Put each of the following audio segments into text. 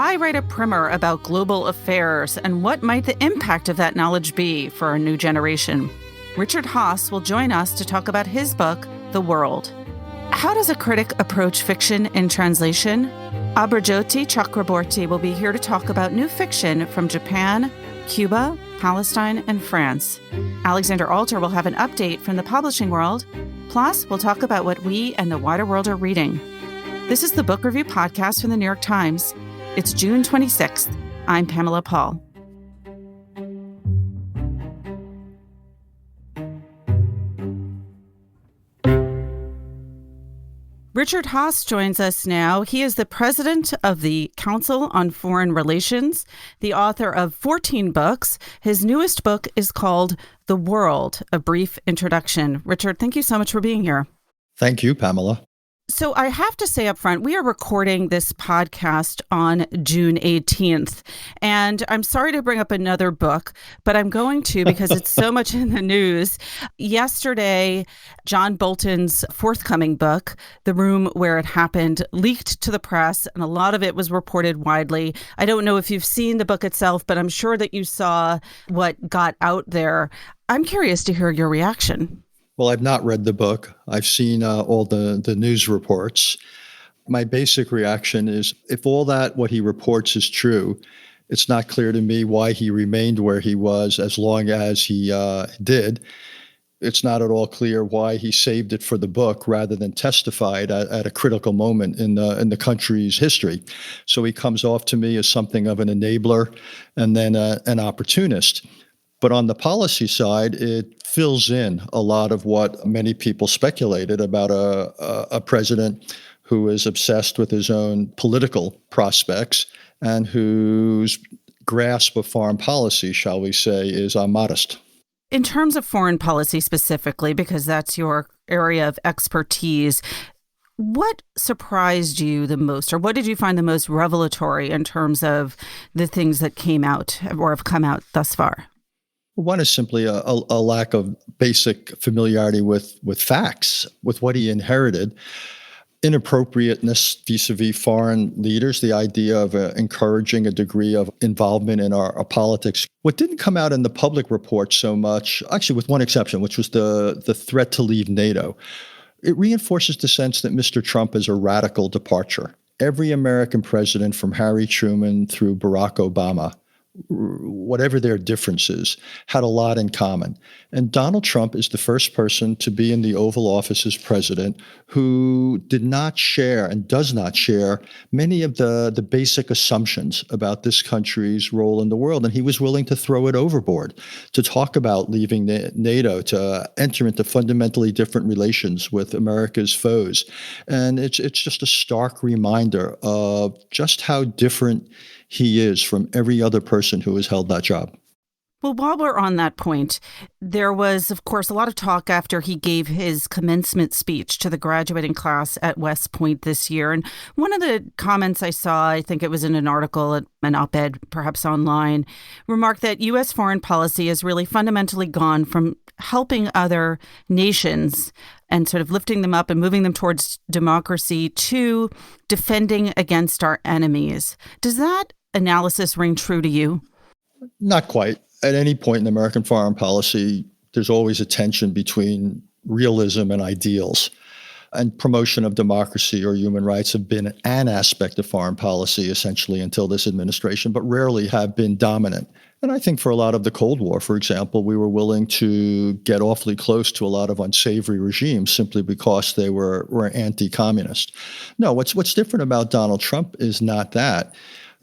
Why write a primer about global affairs, and what might the impact of that knowledge be for a new generation? Richard Haass will join us to talk about his book, The World. How does a critic approach fiction in translation? Abhrajyoti Chakraborty will be here to talk about new fiction from Japan, Cuba, Palestine, and France. Alexander Alter will have an update from the publishing world. Plus, we'll talk about what we and the wider world are reading. This is the Book Review Podcast from the New York Times. It's June 26th. I'm Pamela Paul. Richard Haass joins us now. He is the president of the Council on Foreign Relations, the author of 14 books. His newest book is called The World, A Brief Introduction. Richard, thank you so much for being here. Thank you, Pamela. So I have to say up front, we are recording this podcast on June 18th, and I'm sorry to bring up another book, but I'm going to because it's so much in the news. Yesterday, John Bolton's forthcoming book, The Room Where It Happened, leaked to the press, and a lot of it was reported widely. I don't know if you've seen the book itself, but I'm sure that you saw what got out there. I'm curious to hear your reaction. Well, I've not read the book. I've seen all the news reports. My basic reaction is if all that, what he reports is true, it's not clear to me why he remained where he was as long as he did. It's not at all clear why he saved it for the book rather than testified at a critical moment in the country's history. So he comes off to me as something of an enabler and then an opportunist. But on the policy side, it fills in a lot of what many people speculated about a president who is obsessed with his own political prospects and whose grasp of foreign policy, shall we say, is modest. In terms of foreign policy specifically, because that's your area of expertise, what surprised you the most, or what did you find the most revelatory in terms of the things that came out or have come out thus far? One is simply a lack of basic familiarity with facts, with what he inherited. Inappropriateness vis-a-vis foreign leaders, the idea of encouraging a degree of involvement in our politics. What didn't come out in the public report so much, actually with one exception, which was the threat to leave NATO, it reinforces the sense that Mr. Trump is a radical departure. Every American president from Harry Truman through Barack Obama, whatever their differences, had a lot in common. And Donald Trump is the first person to be in the Oval Office as president who did not share and does not share many of the basic assumptions about this country's role in the world. And he was willing to throw it overboard, to talk about leaving NATO, to enter into fundamentally different relations with America's foes. And it's just a stark reminder of just how different he is from every other person who has held that job. Well, while we're on that point, there was, of course, a lot of talk after he gave his commencement speech to the graduating class at West Point this year. And one of the comments I saw, I think it was in an article, an op-ed, perhaps online, remarked that U.S. foreign policy has really fundamentally gone from helping other nations and sort of lifting them up and moving them towards democracy to defending against our enemies. Does that analysis ring true to you? Not quite. At any point in American foreign policy, there's always a tension between realism and ideals. And promotion of democracy or human rights have been an aspect of foreign policy essentially until this administration, but rarely have been dominant. And I think for a lot of the Cold War, for example, we were willing to get awfully close to a lot of unsavory regimes simply because they were anti-communist. No, what's different about Donald Trump is not that.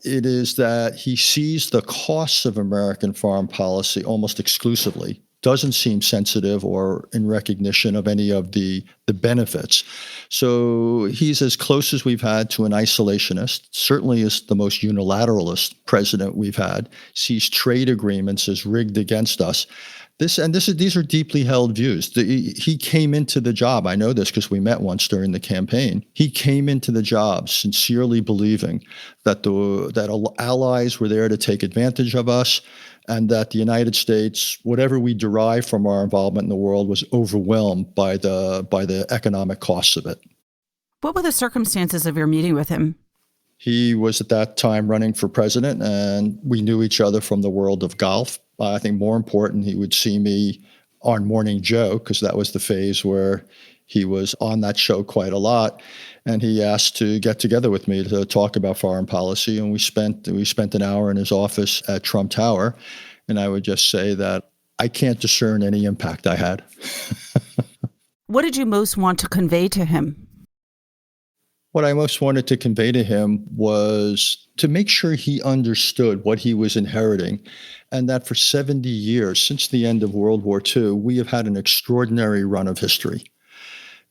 It is that he sees the costs of American foreign policy almost exclusively, doesn't seem sensitive or in recognition of any of the benefits. So he's as close as we've had to an isolationist, certainly is the most unilateralist president we've had, sees trade agreements as rigged against us. These are deeply held views. He came into the job, I know this because we met once during the campaign, he came into the job sincerely believing that allies were there to take advantage of us and that the United States, whatever we derive from our involvement in the world, was overwhelmed by the economic costs of it. What were the circumstances of your meeting with him? He was at that time running for president, and we knew each other from the world of golf. I think more important, he would see me on Morning Joe, because that was the phase where he was on that show quite a lot. And he asked to get together with me to talk about foreign policy. And we spent an hour in his office at Trump Tower. And I would just say that I can't discern any impact I had. What did you most want to convey to him? What I most wanted to convey to him was to make sure he understood what he was inheriting, and that for 70 years, since the end of World War II, we have had an extraordinary run of history.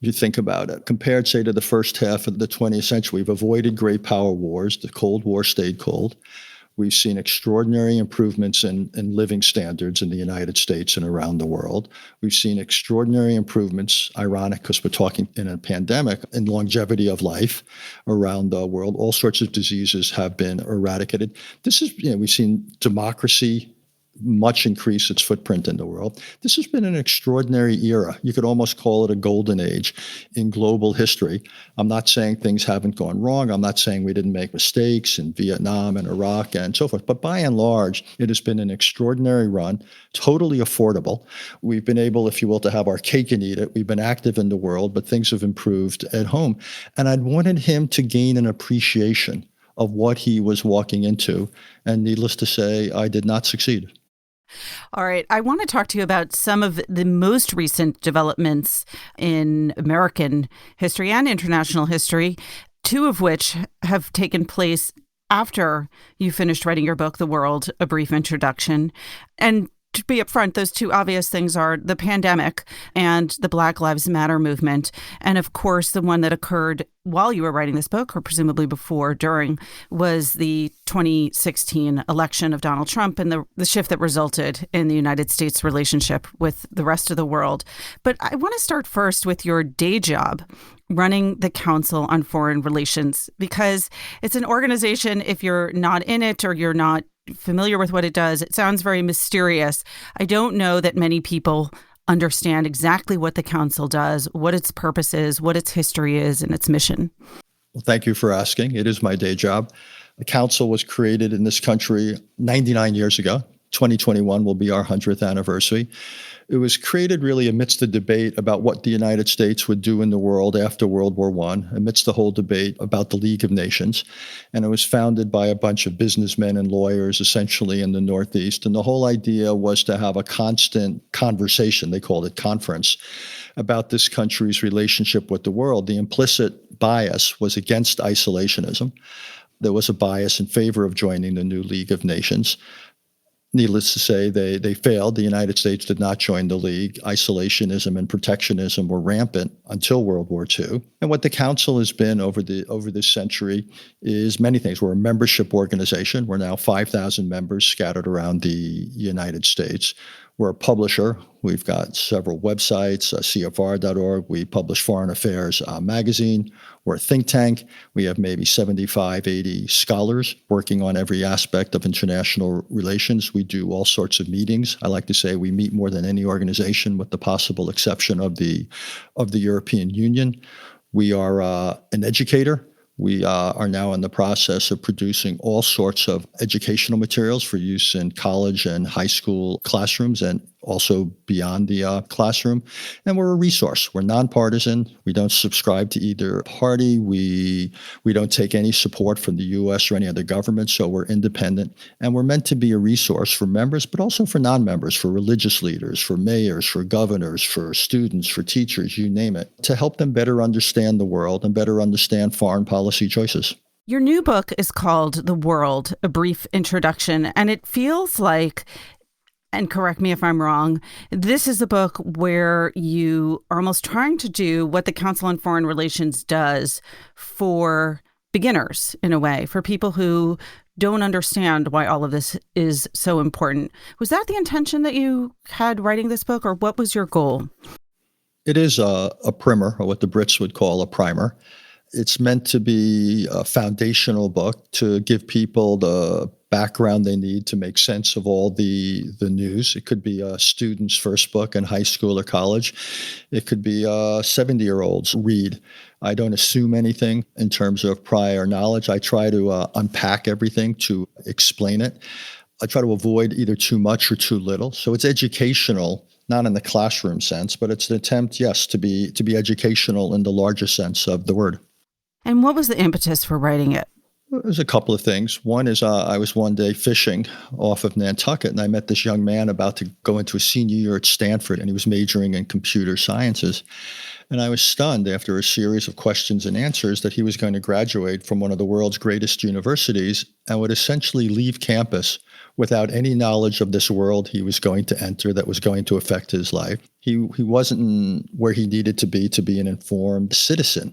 If you think about it, compared, say, to the first half of the 20th century, we've avoided great power wars. The Cold War stayed cold. We've seen extraordinary improvements in living standards in the United States and around the world. We've seen extraordinary improvements, ironic because we're talking in a pandemic, in longevity of life around the world. All sorts of diseases have been eradicated. We've seen democracy much increase its footprint in the world. This has been an extraordinary era. You could almost call it a golden age in global history. I'm not saying things haven't gone wrong. I'm not saying we didn't make mistakes in Vietnam and Iraq and so forth. But by and large, it has been an extraordinary run, totally affordable. We've been able, if you will, to have our cake and eat it. We've been active in the world, but things have improved at home. And I'd wanted him to gain an appreciation of what he was walking into. And needless to say, I did not succeed. All right. I want to talk to you about some of the most recent developments in American history and international history, two of which have taken place after you finished writing your book, The World, A Brief Introduction. And to be upfront, those two obvious things are the pandemic and the Black Lives Matter movement. And of course, the one that occurred while you were writing this book, or presumably before, during, was the 2016 election of Donald Trump and the shift that resulted in the United States' relationship with the rest of the world. But I want to start first with your day job, running the Council on Foreign Relations, because it's an organization, if you're not in it or you're not familiar with what it does, it sounds very mysterious. I don't know that many people understand exactly what the council does, what its purpose is, what its history is, and its mission. Well, thank you for asking. It is my day job. The council was created in this country 99 years ago. 2021 will be our 100th anniversary. It was created really amidst the debate about what the United States would do in the world after World War I, amidst the whole debate about the League of Nations. And it was founded by a bunch of businessmen and lawyers, essentially in the Northeast. And the whole idea was to have a constant conversation, they called it conference, about this country's relationship with the world. The implicit bias was against isolationism. There was a bias in favor of joining the new League of Nations. Needless to say, they failed. The United States did not join the League. Isolationism and protectionism were rampant until World War II. And what the Council has been over this century is many things. We're a membership organization. We're now 5,000 members scattered around the United States. We're a publisher. We've got several websites, CFR.org. We publish Foreign Affairs magazine. We're a think tank. We have maybe 75, 80 scholars working on every aspect of international relations. We do all sorts of meetings. I like to say we meet more than any organization with the possible exception of the European Union. We are an educator. We are now in the process of producing all sorts of educational materials for use in college and high school classrooms and also beyond the classroom. And we're a resource. We're nonpartisan. We don't subscribe to either party. We don't take any support from the U.S. or any other government, so we're independent. And we're meant to be a resource for members, but also for non-members, for religious leaders, for mayors, for governors, for students, for teachers, you name it, to help them better understand the world and better understand foreign policy choices. Your new book is called The World, A Brief Introduction, and it feels like, and correct me if I'm wrong, this is a book where you are almost trying to do what the Council on Foreign Relations does for beginners, in a way, for people who don't understand why all of this is so important. Was that the intention that you had writing this book, or what was your goal? It is a primer, or what the Brits would call a primer. It's meant to be a foundational book to give people the background they need to make sense of all the news. It could be a student's first book in high school or college. It could be a 70-year-old's read. I don't assume anything in terms of prior knowledge. I try to unpack everything to explain it. I try to avoid either too much or too little. So it's educational, not in the classroom sense, but it's an attempt, yes, to be educational in the larger sense of the word. And what was the impetus for writing it? There's a couple of things. One is I was one day fishing off of Nantucket, and I met this young man about to go into a senior year at Stanford, and he was majoring in computer sciences. And I was stunned after a series of questions and answers that he was going to graduate from one of the world's greatest universities and would essentially leave campus without any knowledge of this world he was going to enter that was going to affect his life. He wasn't where he needed to be an informed citizen.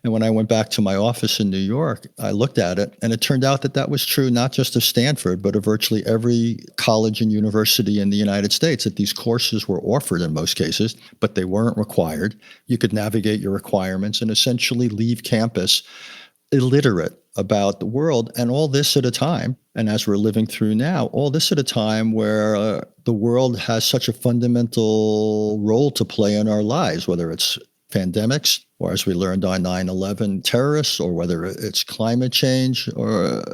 And when I went back to my office in New York, I looked at it, and it turned out that that was true not just of Stanford, but of virtually every college and university in the United States, that these courses were offered in most cases, but they weren't required. You could navigate your requirements and essentially leave campus illiterate about the world, and all this at a time, and as we're living through now, all this at a time where the world has such a fundamental role to play in our lives, whether it's pandemics, or as we learned on 9/11, terrorists, or whether it's climate change, or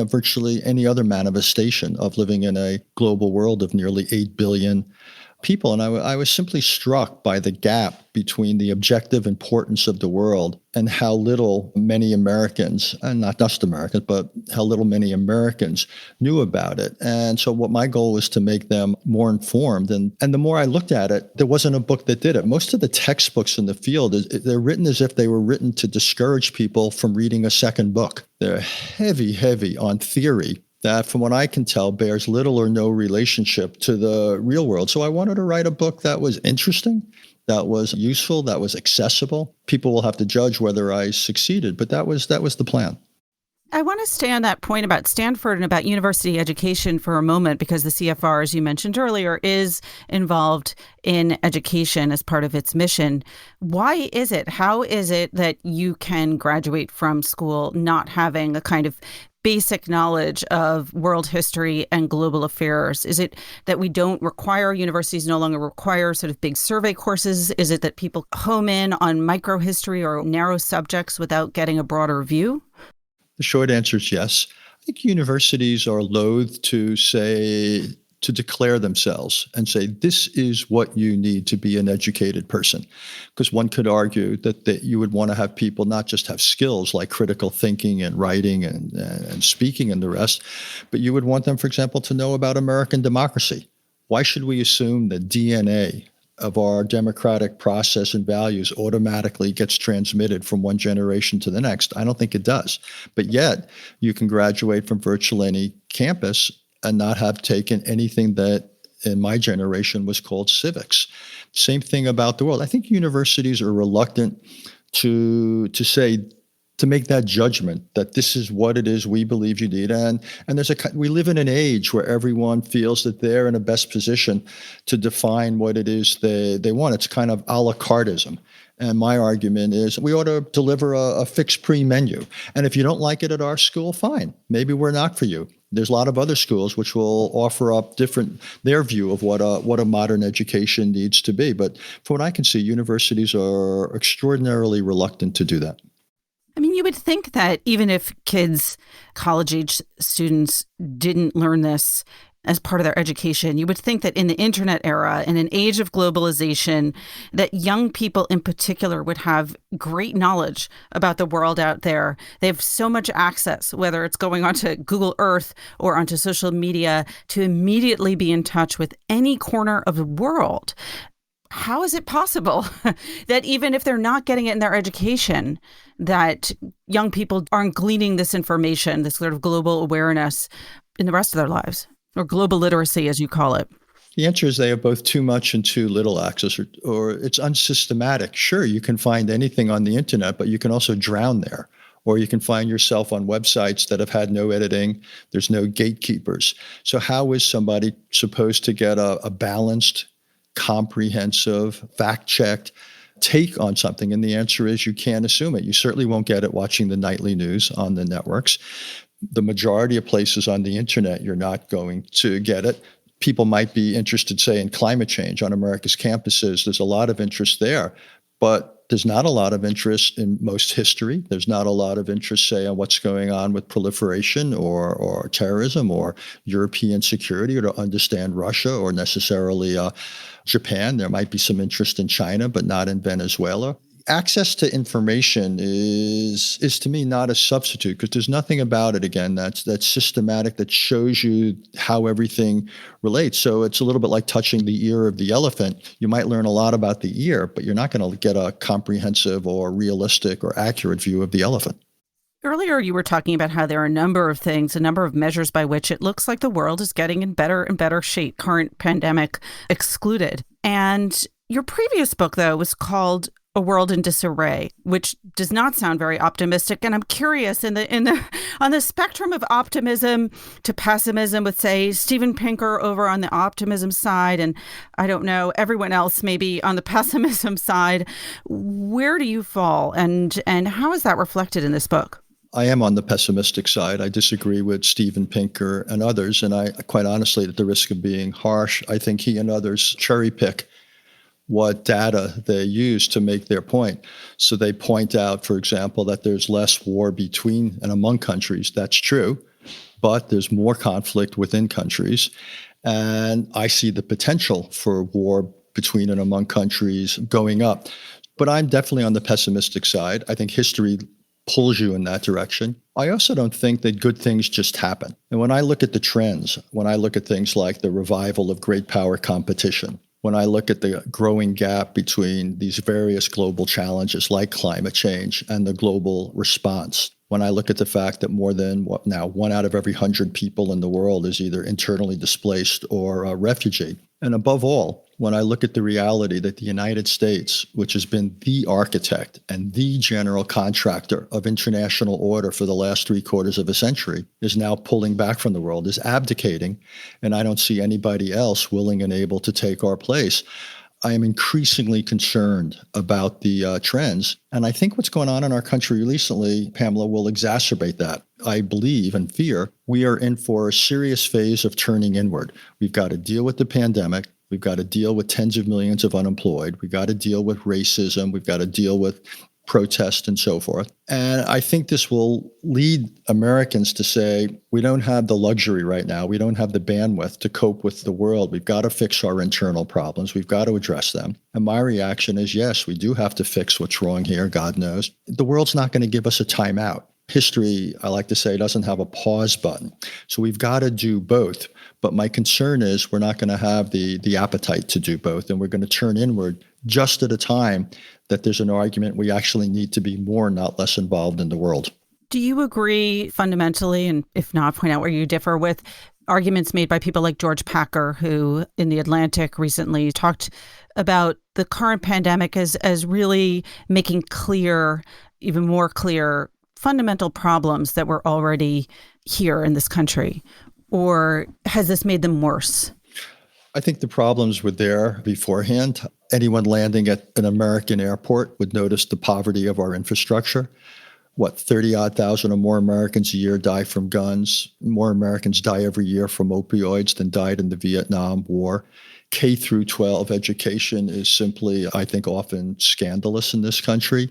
virtually any other manifestation of living in a global world of nearly 8 billion people. And I was simply struck by the gap between the objective importance of the world and how little many Americans, and not just Americans, but how little many Americans knew about it. And so what my goal was to make them more informed. And the more I looked at it, there wasn't a book that did it. Most of the textbooks in the field, they're written as if they were written to discourage people from reading a second book. They're heavy on theory that, from what I can tell, bears little or no relationship to the real world. So I wanted to write a book that was interesting, that was useful, that was accessible. People will have to judge whether I succeeded, but that was the plan. I want to stay on that point about Stanford and about university education for a moment, because the CFR, as you mentioned earlier, is involved in education as part of its mission. Why is it? How is it that you can graduate from school not having a kind of basic knowledge of world history and global affairs? Is it that we don't require, universities no longer require sort of big survey courses? Is it that people home in on microhistory or narrow subjects without getting a broader view? The short answer is yes. I think universities are loath to declare themselves and say, this is what you need to be an educated person. Because one could argue that you would want to have people not just have skills like critical thinking and writing and speaking and the rest, but you would want them, for example, to know about American democracy. Why should we assume the DNA of our democratic process and values automatically gets transmitted from one generation to the next? I don't think it does. But yet, you can graduate from virtually any campus and not have taken anything that in my generation was called civics. Same thing about the world. I think universities are reluctant to make that judgment that this is what it is we believe you need. And we live in an age where everyone feels that they're in a best position to define what it is they want. It's kind of a la carteism. And my argument is we ought to deliver a fixed pre-menu. And if you don't like it at our school, fine. Maybe we're not for you. There's a lot of other schools which will offer up their view of what a modern education needs to be. But from what I can see, universities are extraordinarily reluctant to do that. I mean, you would think that even if college-age students didn't learn this as part of their education, you would think that in the internet era, in an age of globalization, that young people in particular would have great knowledge about the world out there. They have so much access, whether it's going onto Google Earth or onto social media, to immediately be in touch with any corner of the world. How is it possible that even if they're not getting it in their education, that young people aren't gleaning this information, this sort of global awareness in the rest of their lives, or global literacy, as you call it? The answer is they have both too much and too little access, or it's unsystematic. Sure, you can find anything on the internet, but you can also drown there. Or you can find yourself on websites that have had no editing. There's no gatekeepers. So how is somebody supposed to get a balanced, comprehensive, fact-checked take on something? And the answer is you can't assume it. You certainly won't get it watching the nightly news on the networks. The majority of places on the internet, you're not going to get it. People might be interested, say, in climate change on America's campuses. There's a lot of interest there, but there's not a lot of interest in most history. There's not a lot of interest, say, on what's going on with proliferation or terrorism or European security, or to understand Russia or necessarily Japan. There might be some interest in China, but not in Venezuela. Access to information is to me not a substitute, because there's nothing about it, again, that's systematic, that shows you how everything relates. So it's a little bit like touching the ear of the elephant. You might learn a lot about the ear, but you're not going to get a comprehensive or realistic or accurate view of the elephant. Earlier, you were talking about how there are a number of things, a number of measures by which it looks like the world is getting in better and better shape, current pandemic excluded. And your previous book, though, was called A World in Disarray, which does not sound very optimistic. And I'm curious, on the spectrum of optimism to pessimism, with, say, Steven Pinker over on the optimism side, and I don't know, everyone else maybe on the pessimism side, where do you fall, and how is that reflected in this book? I am on the pessimistic side. I disagree with Steven Pinker and others, and I, quite honestly, at the risk of being harsh, I think he and others cherry pick what data they use to make their point. So they point out, for example, that there's less war between and among countries. That's true, but there's more conflict within countries. And I see the potential for war between and among countries going up. But I'm definitely on the pessimistic side. I think history pulls you in that direction. I also don't think that good things just happen. And when I look at the trends, when I look at things like the revival of great power competition, when I look at the growing gap between these various global challenges like climate change and the global response, when I look at the fact that more than 1 out of every 100 people in the world is either internally displaced or a refugee, and above all, when I look at the reality that the United States, which has been the architect and the general contractor of international order for the last 3/4 of a century, is now pulling back from the world, is abdicating, and I don't see anybody else willing and able to take our place, I am increasingly concerned about the trends. And I think what's going on in our country recently, Pamela, will exacerbate that. I believe and fear we are in for a serious phase of turning inward. We've got to deal with the pandemic. We've got to deal with tens of millions of unemployed. We've got to deal with racism. We've got to deal with protest and so forth. And I think this will lead Americans to say, we don't have the luxury right now. We don't have the bandwidth to cope with the world. We've got to fix our internal problems. We've got to address them. And my reaction is, yes, we do have to fix what's wrong here, God knows. The world's not going to give us a timeout. History, I like to say, doesn't have a pause button. So we've got to do both. But my concern is we're not going to have the appetite to do both. And we're going to turn inward just at a time that there's an argument we actually need to be more, not less, involved in the world. Do you agree fundamentally, and if not, point out where you differ, with arguments made by people like George Packer, who in The Atlantic recently talked about the current pandemic as really making clear, even more clear, fundamental problems that were already here in this country? Or has this made them worse? I think the problems were there beforehand. Anyone landing at an American airport would notice the poverty of our infrastructure. 30-odd thousand or more Americans a year die from guns. More Americans die every year from opioids than died in the Vietnam War. K through 12 education is simply, I think, often scandalous in this country.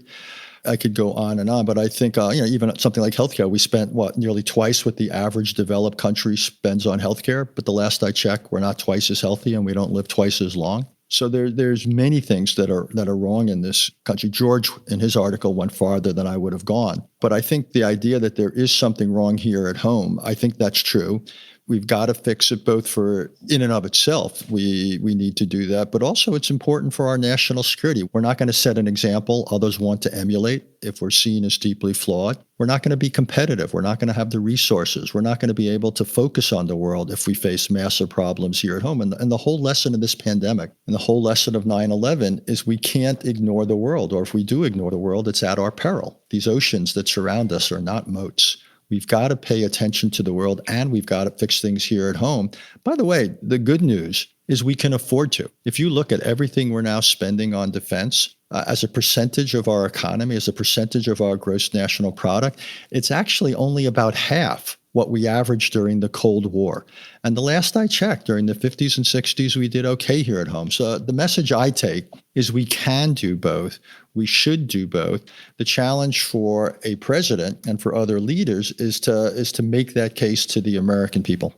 I could go on, but I think, even something like healthcare, we spent, nearly twice what the average developed country spends on healthcare. But the last I checked, we're not twice as healthy and we don't live twice as long. So there's many things that are wrong in this country. George, in his article, went farther than I would have gone. But I think the idea that there is something wrong here at home, I think that's true. We've got to fix it both for in and of itself. We need to do that. But also it's important for our national security. We're not going to set an example others want to emulate if we're seen as deeply flawed. We're not going to be competitive. We're not going to have the resources. We're not going to be able to focus on the world if we face massive problems here at home. And the whole lesson of this pandemic and the whole lesson of 9/11 is we can't ignore the world. Or if we do ignore the world, it's at our peril. These oceans that surround us are not moats. We've got to pay attention to the world, and we've got to fix things here at home. By the way, the good news is we can afford to. If you look at everything we're now spending on defense, as a percentage of our economy, as a percentage of our gross national product, it's actually only about half what we averaged during the Cold War. And the last I checked, during the 50s and 60s, we did okay here at home. So the message I take is we can do both. We should do both. The challenge for a president and for other leaders is to make that case to the American people.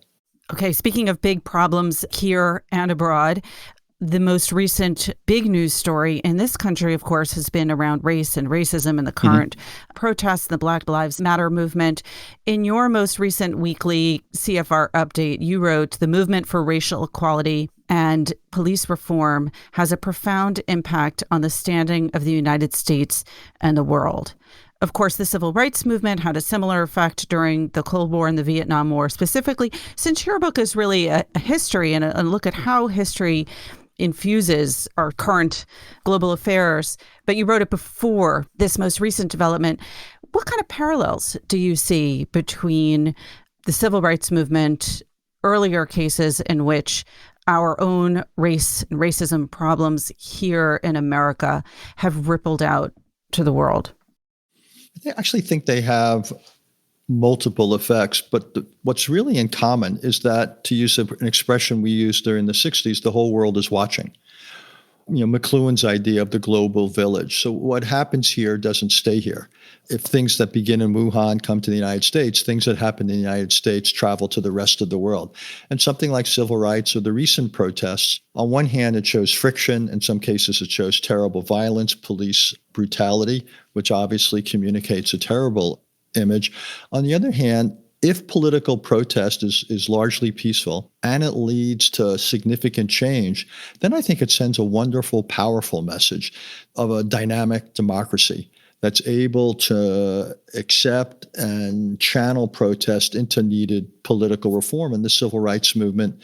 Okay, speaking of big problems here and abroad, the most recent big news story in this country, of course, has been around race and racism and the current protests, the Black Lives Matter movement. In your most recent weekly CFR update, you wrote, "The movement for racial equality and police reform has a profound impact on the standing of the United States and the world." Of course, the civil rights movement had a similar effect during the Cold War and the Vietnam War specifically. Since your book is really a history and a look at how history infuses our current global affairs, but you wrote it before this most recent development, what kind of parallels do you see between the civil rights movement, earlier cases in which our own race and racism problems here in America have rippled out to the world? I actually think they have multiple effects, but what's really in common is that, to use an expression we used during the 60s, the whole world is watching. McLuhan's idea of the global village. So what happens here doesn't stay here. If things that begin in Wuhan come to the United States, things that happen in the United States travel to the rest of the world. And something like civil rights or the recent protests, on one hand, it shows friction. In some cases, it shows terrible violence, police brutality, which obviously communicates a terrible image. On the other hand, if political protest is largely peaceful and it leads to significant change, then I think it sends a wonderful, powerful message of a dynamic democracy that's able to accept and channel protest into needed political reform. And the civil rights movement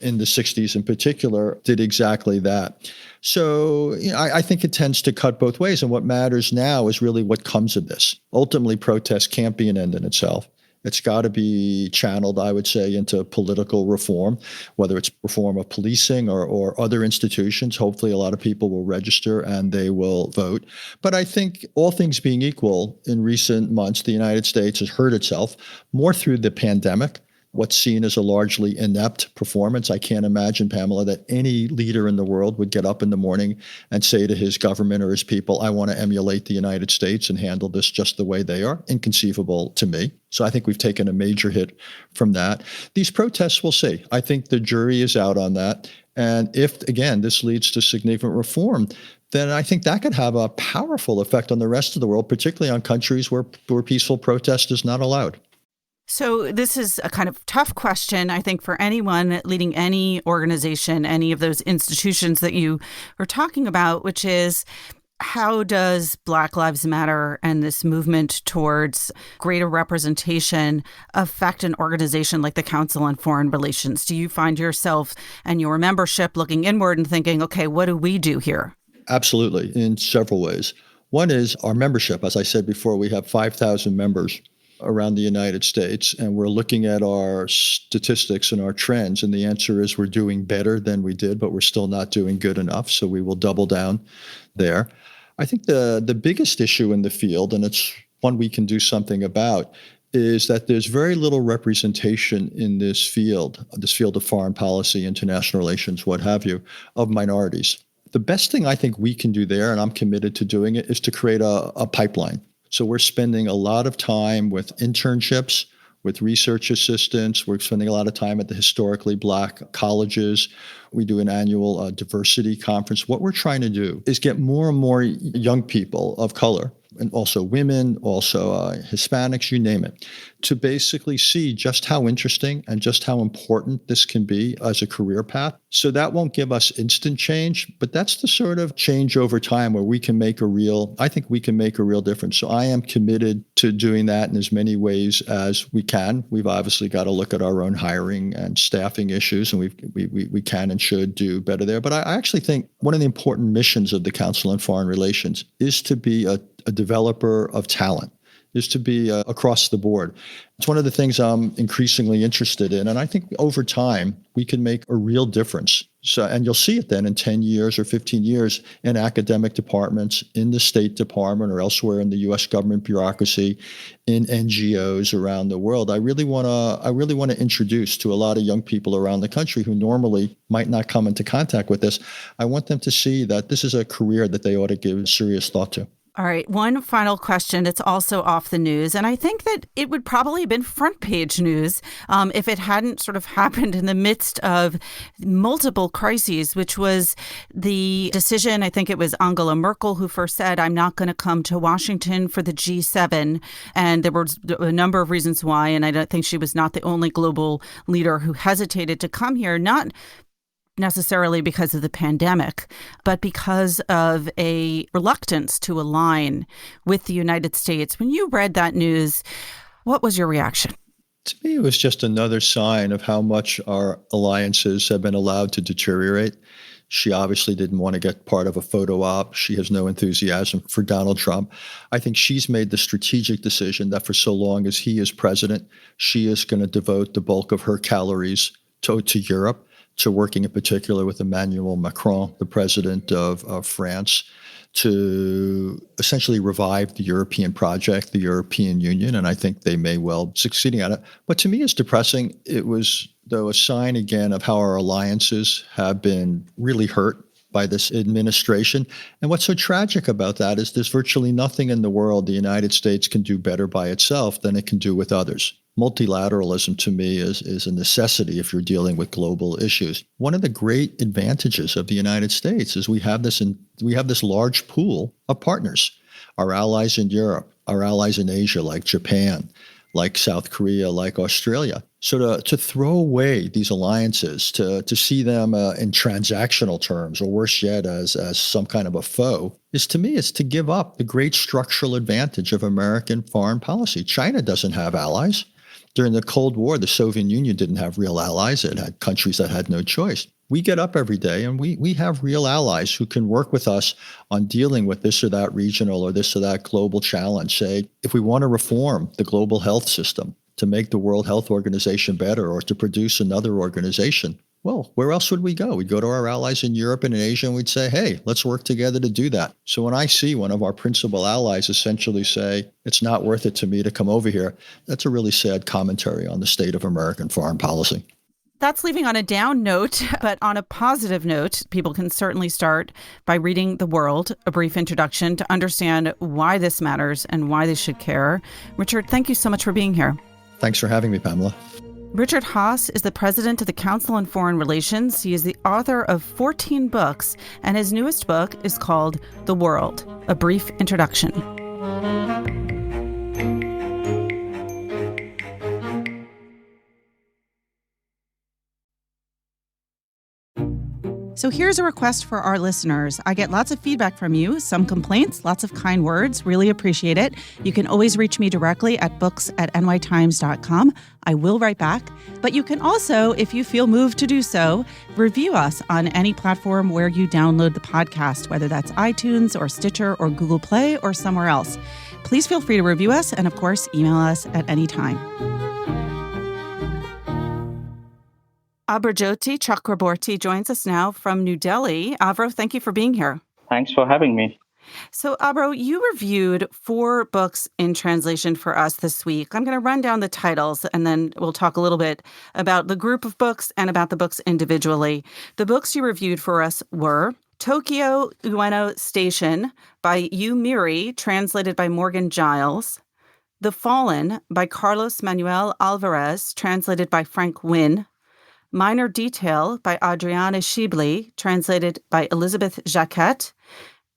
in the 60s in particular did exactly that. So I think it tends to cut both ways. And what matters now is really what comes of this. Ultimately, protest can't be an end in itself. It's got to be channeled, I would say, into political reform, whether it's reform of policing or other institutions. Hopefully, a lot of people will register and they will vote. But I think all things being equal, in recent months, the United States has hurt itself more through the pandemic. What's seen as a largely inept performance. I can't imagine, Pamela, that any leader in the world would get up in the morning and say to his government or his people, I want to emulate the United States and handle this just the way they are. Inconceivable to me. So I think we've taken a major hit from that. These protests, we'll see. I think the jury is out on that. And if, again, this leads to significant reform, then I think that could have a powerful effect on the rest of the world, particularly on countries where peaceful protest is not allowed. So this is a kind of tough question, I think, for anyone leading any organization, any of those institutions that you are talking about, which is, how does Black Lives Matter and this movement towards greater representation affect an organization like the Council on Foreign Relations? Do you find yourself and your membership looking inward and thinking, okay, what do we do here? Absolutely, in several ways. One is our membership. As I said before, we have 5,000 members around the United States, and we're looking at our statistics and our trends, and the answer is we're doing better than we did, but we're still not doing good enough, so we will double down there. I think the biggest issue in the field, and it's one we can do something about, is that there's very little representation in this field of foreign policy, international relations, what have you, of minorities. The best thing I think we can do there, and I'm committed to doing it, is to create a pipeline. So we're spending a lot of time with internships, with research assistants. We're spending a lot of time at the historically Black colleges. We do an annual diversity conference. What we're trying to do is get more and more young people of color, and also women, also Hispanics, you name it, to basically see just how interesting and just how important this can be as a career path. So that won't give us instant change, but that's the sort of change over time where we can make I think we can make a real difference. So I am committed to doing that in as many ways as we can. We've obviously got to look at our own hiring and staffing issues, and we can and should do better there. But I actually think one of the important missions of the Council on Foreign Relations is to be a developer of talent. is to be across the board. It's one of the things I'm increasingly interested in. And I think over time, we can make a real difference. So, and you'll see it then in 10 years or 15 years in academic departments, in the State Department or elsewhere in the U.S. government bureaucracy, in NGOs around the world. I really want to introduce to a lot of young people around the country who normally might not come into contact with this. I want them to see that this is a career that they ought to give serious thought to. All right. One final question. It's also off the news. And I think that it would probably have been front page news if it hadn't sort of happened in the midst of multiple crises, which was the decision. I think it was Angela Merkel who first said, I'm not going to come to Washington for the G7. And there were a number of reasons why. And I don't think she was not the only global leader who hesitated to come here, not necessarily because of the pandemic, but because of a reluctance to align with the United States. When you read that news, what was your reaction? To me, it was just another sign of how much our alliances have been allowed to deteriorate. She obviously didn't want to get part of a photo op. She has no enthusiasm for Donald Trump. I think she's made the strategic decision that for so long as he is president, she is going to devote the bulk of her calories to Europe, to working in particular with Emmanuel Macron, the president of France, to essentially revive the European project, the European Union, and I think they may well succeeding at it. But to me, it's depressing. It was, though, a sign again of how our alliances have been really hurt by this administration. And what's so tragic about that is there's virtually nothing in the world the United States can do better by itself than it can do with others. Multilateralism, to me, is a necessity if you're dealing with global issues. One of the great advantages of the United States is we have this large pool of partners, our allies in Europe, our allies in Asia, like Japan, like South Korea, like Australia. So to throw away these alliances, to see them in transactional terms, or worse yet, as some kind of a foe, is to me, is to give up the great structural advantage of American foreign policy. China doesn't have allies. During the Cold War, the Soviet Union didn't have real allies. It had countries that had no choice. We get up every day and we have real allies who can work with us on dealing with this or that regional or this or that global challenge. Say, if we want to reform the global health system to make the World Health Organization better or to produce another organization, well, where else would we go? We'd go to our allies in Europe and in Asia and we'd say, hey, let's work together to do that. So when I see one of our principal allies essentially say, it's not worth it to me to come over here, that's a really sad commentary on the state of American foreign policy. That's leaving on a down note, but on a positive note, people can certainly start by reading The World, a brief introduction to understand why this matters and why they should care. Richard, thank you so much for being here. Thanks for having me, Pamela. Richard Haass is the president of the Council on Foreign Relations. He is the author of 14 books, and his newest book is called The World, a brief introduction. So here's a request for our listeners. I get lots of feedback from you, some complaints, lots of kind words. Really appreciate it. You can always reach me directly at books@nytimes.com. I will write back. But you can also, if you feel moved to do so, review us on any platform where you download the podcast, whether that's iTunes or Stitcher or Google Play or somewhere else. Please feel free to review us and, of course, email us at any time. Abhrajyoti Chakraborty joins us now from New Delhi. Abro, thank you for being here. Thanks for having me. So, Abro, you reviewed 4 books in translation for us this week. I'm going to run down the titles, and then we'll talk a little bit about the group of books and about the books individually. The books you reviewed for us were Tokyo Ueno Station by Yu Miri, translated by Morgan Giles; The Fallen by Carlos Manuel Alvarez, translated by Frank Wynne; Minor Detail by Adriana Schibli, translated by Elizabeth Jacquet;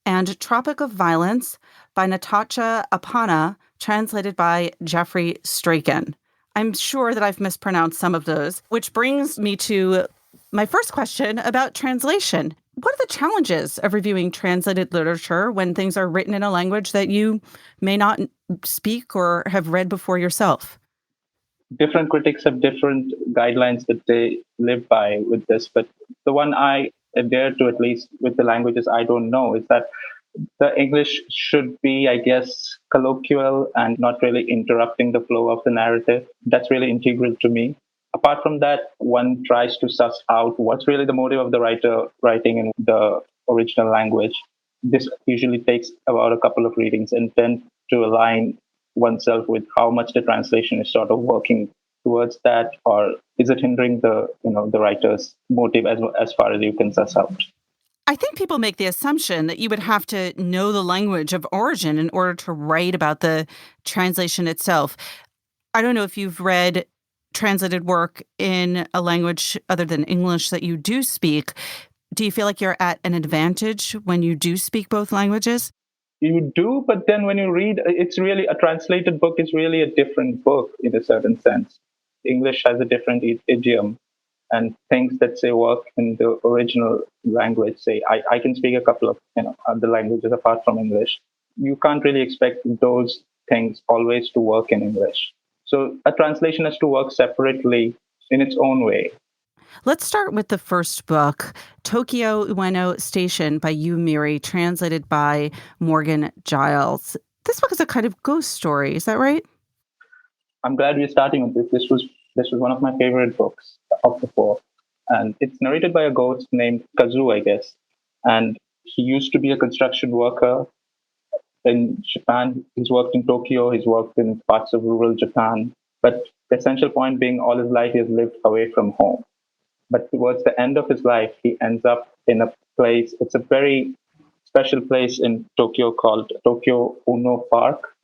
and Tropic of Violence by Natasha Apana, translated by Jeffrey Strachan. I'm sure that I've mispronounced some of those, which brings me to my first question about translation. What are the challenges of reviewing translated literature when things are written in a language that you may not speak or have read before yourself? Different critics have different guidelines that they live by with this, but the one I adhere to, at least with the languages I don't know, is that The English should be, I guess, colloquial and not really interrupting the flow of the narrative. That's really integral to me. Apart from that, one tries to suss out what's really the motive of the writer writing in the original language. This usually takes about a couple of readings and then to align oneself with how much the translation is sort of working towards that, or is it hindering the writer's motive as far as you can suss out. I think people make the assumption that you would have to know the language of origin in order to write about the translation itself. I don't know if you've read translated work in a language other than English that you do speak. Do you feel like you're at an advantage when you do speak both languages? You do, but then when you read, it's really a translated book is really a different book in a certain sense. English has a different idiom, and things that say work in the original language. Say, I can speak a couple of other languages apart from English. You can't really expect those things always to work in English. So a translation has to work separately in its own way. Let's start with the first book, Tokyo Ueno Station by Yu Miri, translated by Morgan Giles. This book is a kind of ghost story. Is that right? I'm glad we're starting with this. This was one of my favorite books of the four, and it's narrated by a ghost named Kazu, I guess. And he used to be a construction worker in Japan. He's worked in Tokyo. He's worked in parts of rural Japan. But the essential point being, all his life he has lived away from home. But towards the end of his life, he ends up in a place. It's a very special place in Tokyo called Tokyo Uno Park.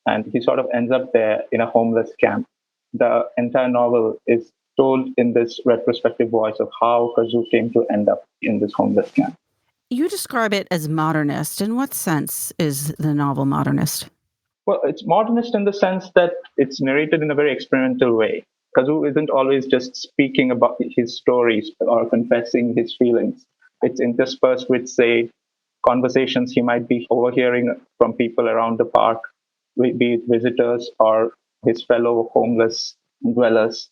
And he sort of ends up there in a homeless camp. The entire novel is told in this retrospective voice of how Kazu came to end up in this homeless camp. You describe it as modernist. In what sense is the novel modernist? Well, it's modernist in the sense that it's narrated in a very experimental way. Kazu isn't always just speaking about his stories or confessing his feelings. It's interspersed with, say, conversations he might be overhearing from people around the park, be it visitors or his fellow homeless dwellers.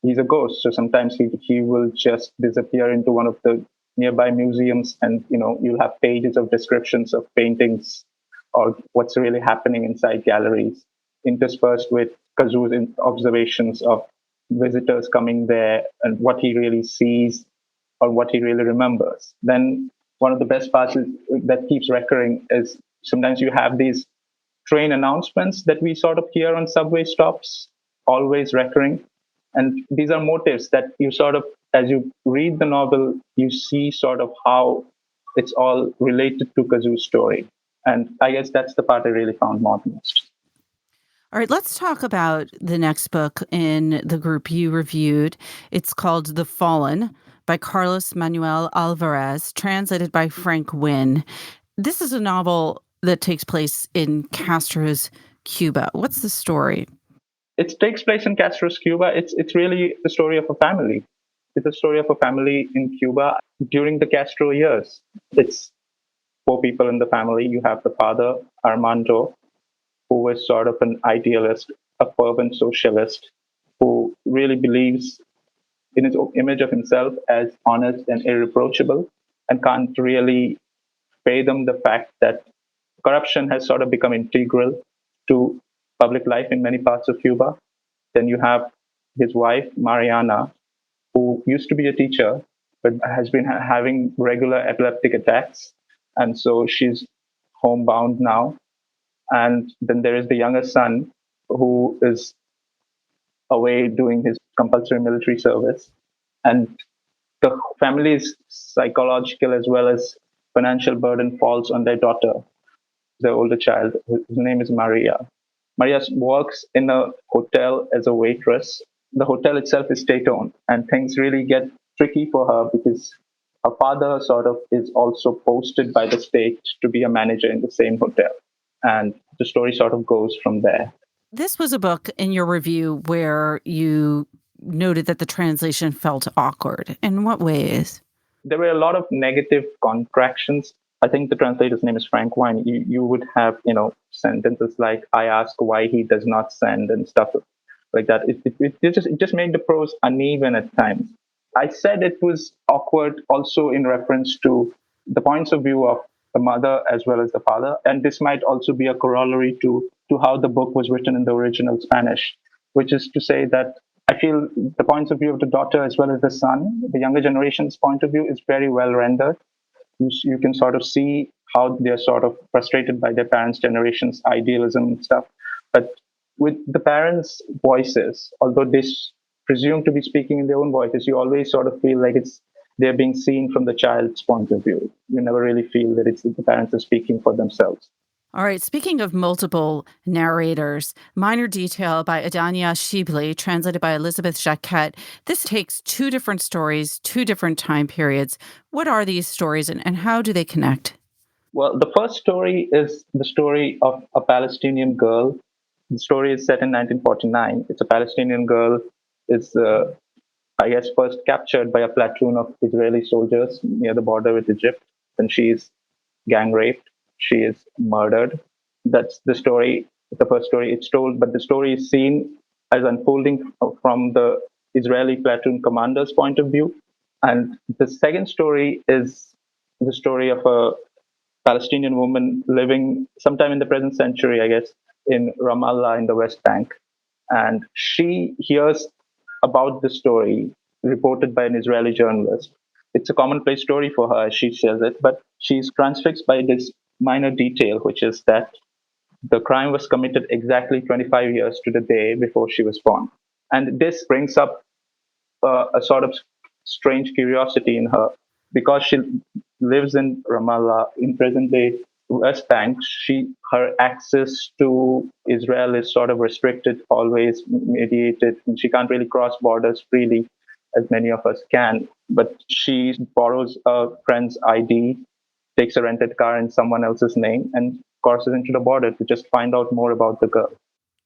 He's a ghost, so sometimes he will just disappear into one of the nearby museums, and you'll have pages of descriptions of paintings or what's really happening inside galleries, interspersed with Kazu's observations of visitors coming there and what he really sees or what he really remembers. Then one of the best parts that keeps recurring is sometimes you have these train announcements that we sort of hear on subway stops, always recurring. And these are motifs that you sort of, as you read the novel, you see sort of how it's all related to Kazu's story. And I guess that's the part I really found modernist. All right, let's talk about the next book in the group you reviewed. It's called The Fallen by Carlos Manuel Alvarez, translated by Frank Wynne. This is a novel that takes place in Castro's Cuba. What's the story? It takes place in Castro's Cuba. It's really the story of a family. It's a story of a family in Cuba during the Castro years. It's four people in the family. You have the father, Armando, who was sort of an idealist, a fervent socialist, who really believes in his image of himself as honest and irreproachable, and can't really fathom the fact that corruption has sort of become integral to public life in many parts of Cuba. Then you have his wife, Mariana, who used to be a teacher, but has been having regular epileptic attacks. And so she's homebound now. And then there is the younger son, who is away doing his compulsory military service. And the family's psychological as well as financial burden falls on their daughter, the older child, whose name is Maria. Maria works in a hotel as a waitress. The hotel itself is state-owned, and things really get tricky for her because her father sort of is also posted by the state to be a manager in the same hotel. And the story sort of goes from there. This was a book in your review where you noted that the translation felt awkward. In what ways? There were a lot of negative contractions. I think the translator's name is Frank Wine. You would have, sentences like, I ask why he does not send and stuff like that. It just made the prose uneven at times. I said it was awkward also in reference to the points of view of the mother as well as the father. And this might also be a corollary to how the book was written in the original Spanish, which is to say that I feel the points of view of the daughter as well as the son, the younger generation's point of view, is very well rendered. You can sort of see how they're sort of frustrated by their parents' generation's idealism and stuff. But with the parents' voices, although they presume to be speaking in their own voices, you always sort of feel like they're being seen from the child's point of view. You never really feel that it's the parents are speaking for themselves. All right, speaking of multiple narrators, Minor Detail by Adanya Shibli, translated by Elizabeth Jacquet. This takes two different stories, two different time periods. What are these stories and how do they connect? Well, the first story is the story of a Palestinian girl. The story is set in 1949. It's a Palestinian girl is, I guess, first captured by a platoon of Israeli soldiers near the border with Egypt. And she is gang raped. She is murdered. That's the story, the first story it's told, but the story is seen as unfolding from the Israeli platoon commander's point of view. And the second story is the story of a Palestinian woman living sometime in the present century, I guess, in Ramallah in the West Bank. And she hears about the story reported by an Israeli journalist. It's a commonplace story for her, as she says it, but she's transfixed by this minor detail, which is that the crime was committed exactly 25 years to the day before she was born. And this brings up a sort of strange curiosity in her. Because she lives in Ramallah, in present-day West Bank, her access to Israel is sort of restricted, always mediated, and she can't really cross borders freely as many of us can. But she borrows a friend's ID, takes a rented car in someone else's name, and crosses into the border to just find out more about the girl.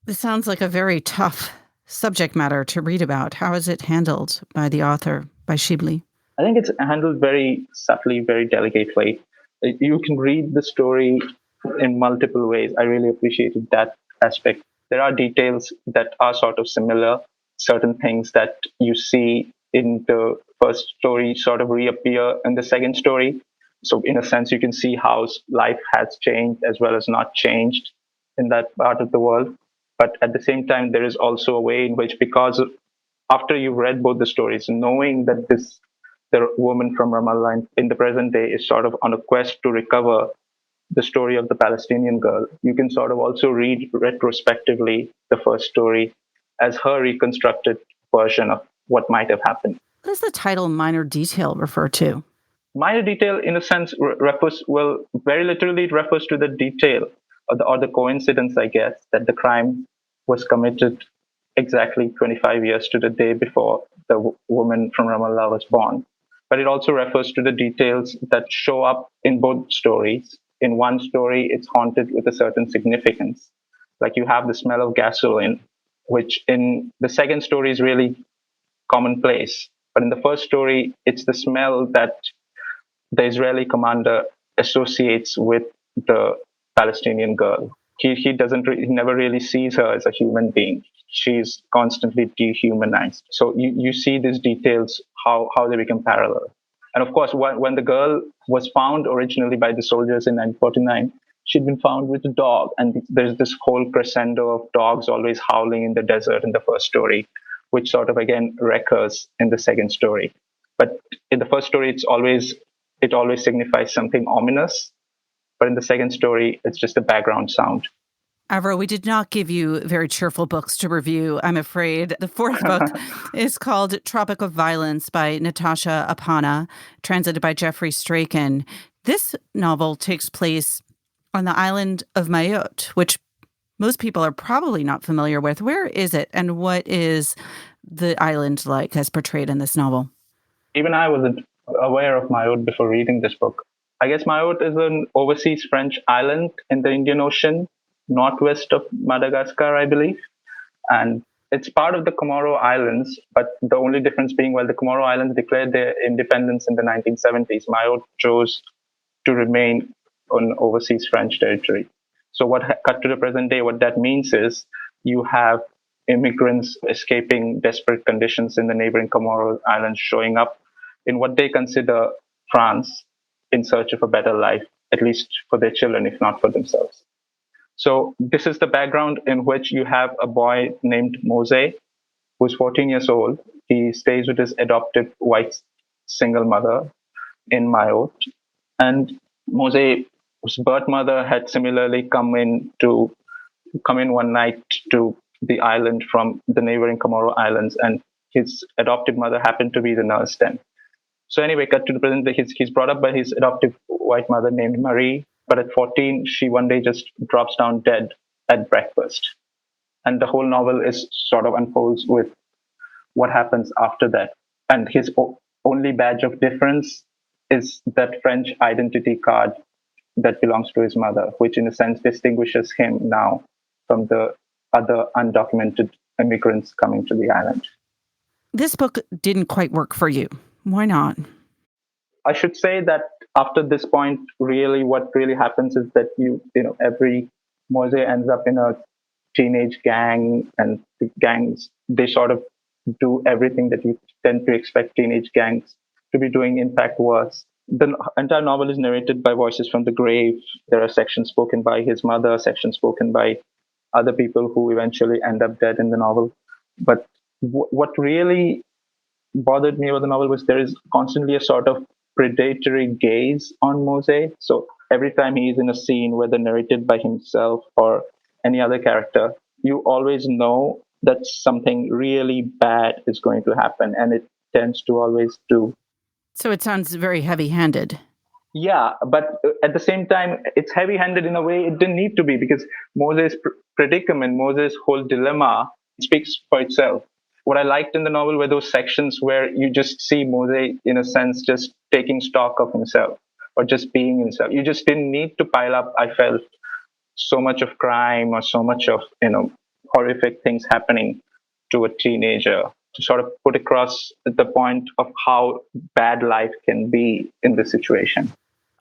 This sounds like a very tough subject matter to read about. How is it handled by the author, by Shibli? I think it's handled very subtly, very delicately. You can read the story in multiple ways. I really appreciated that aspect. There are details that are sort of similar. Certain things that you see in the first story sort of reappear in the second story. So in a sense, you can see how life has changed as well as not changed in that part of the world. But at the same time, there is also a way in which, because after you've read both the stories, knowing that the woman from Ramallah in the present day is sort of on a quest to recover the story of the Palestinian girl, you can sort of also read retrospectively the first story as her reconstructed version of what might have happened. What does the title Minor Detail refer to? Minor detail, in a sense, refers, well, very literally, it refers to the detail or the coincidence, I guess, that the crime was committed exactly 25 years to the day before the woman from Ramallah was born. But it also refers to the details that show up in both stories. In one story, it's haunted with a certain significance. Like you have the smell of gasoline, which in the second story is really commonplace. But in the first story, it's the smell that the Israeli commander associates with the Palestinian girl. He never really sees her as a human being. She's constantly dehumanized. So you see these details, how they become parallel. And of course, when the girl was found originally by the soldiers in 1949, she'd been found with a dog. And there's this whole crescendo of dogs always howling in the desert in the first story, which sort of again recurs in the second story. But in the first story, it always signifies something ominous. But in the second story, it's just a background sound. Avro, we did not give you very cheerful books to review, I'm afraid. The fourth book is called Tropic of Violence by Natasha Apana, translated by Jeffrey Straken. This novel takes place on the island of Mayotte, which most people are probably not familiar with. Where is it, and what is the island like as portrayed in this novel? Even I wasn't aware of Mayotte before reading this book. I guess Mayotte is an overseas French island in the Indian Ocean, northwest of Madagascar, I believe. And it's part of the Comoro Islands, but the only difference being, while the Comoro Islands declared their independence in the 1970s, Mayotte chose to remain on overseas French territory. So cut to the present day, what that means is you have immigrants escaping desperate conditions in the neighboring Comoro Islands showing up in what they consider France in search of a better life. at least for their children, if not for themselves. So this is the background in which you have a boy named Mose, who's 14 years old. He stays with his adoptive white single mother in Mayotte. And Mose's birth mother had similarly come in one night to the island from the neighboring Comoro Islands, and his adoptive mother happened to be the nurse then. So anyway, cut to the present, he's brought up by his adoptive white mother named Marie, but at 14, she one day just drops down dead at breakfast. And the whole novel is sort of unfolds with what happens after that. And his only badge of difference is that French identity card that belongs to his mother, which in a sense distinguishes him now from the other undocumented immigrants coming to the island. This book didn't quite work for you. Why not? I should say that after this point, really what really happens is that every Mose ends up in a teenage gang, and the gangs, they sort of do everything that you tend to expect teenage gangs to be doing, in fact worse. The entire novel is narrated by voices from the grave. There are sections spoken by his mother, sections spoken by other people who eventually end up dead in the novel. But what really bothered me about the novel was there is constantly a sort of predatory gaze on Mose. So every time he is in a scene, whether narrated by himself or any other character, you always know that something really bad is going to happen, and it tends to always do. So it sounds very heavy-handed. Yeah, but at the same time, it's heavy-handed in a way it didn't need to be, because Moses' predicament, Moses' whole dilemma speaks for itself. What I liked in the novel were those sections where you just see Mose, in a sense, just taking stock of himself or just being himself. You just didn't need to pile up, I felt, so much of crime or so much of, horrific things happening to a teenager to sort of put across the point of how bad life can be in this situation.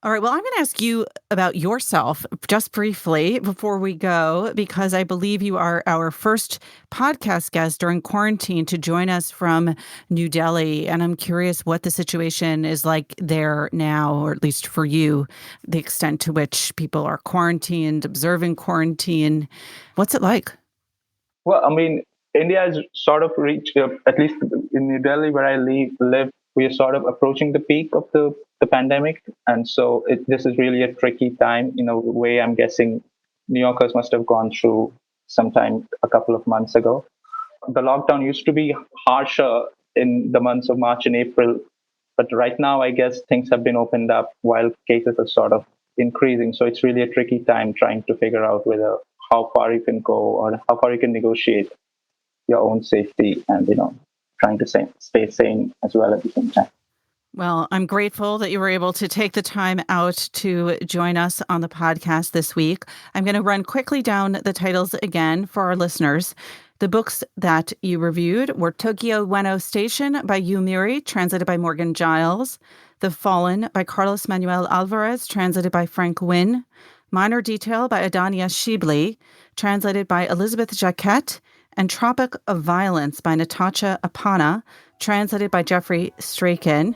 All right. Well, I'm going to ask you about yourself just briefly before we go, because I believe you are our first podcast guest during quarantine to join us from New Delhi. And I'm curious what the situation is like there now, or at least for you, the extent to which people are quarantined, observing quarantine. What's it like? Well, I mean, India has sort of reached, at least in New Delhi where I live, we are sort of approaching the peak of the pandemic. And so this is really a tricky time in a way. I'm guessing New Yorkers must have gone through sometime a couple of months ago. The lockdown used to be harsher in the months of March and April. But right now, I guess things have been opened up while cases are sort of increasing. So it's really a tricky time trying to figure out how far you can go or how far you can negotiate your own safety and, trying to stay sane as well at the same time. Well, I'm grateful that you were able to take the time out to join us on the podcast this week. I'm going to run quickly down the titles again for our listeners. The books that you reviewed were Tokyo Ueno Station by Yu Muri, translated by Morgan Giles. The Fallen by Carlos Manuel Alvarez, translated by Frank Wynn. Minor Detail by Adania Shibli, translated by Elizabeth Jacquette. And Tropic of Violence by Natasha Apana, translated by Jeffrey Straken.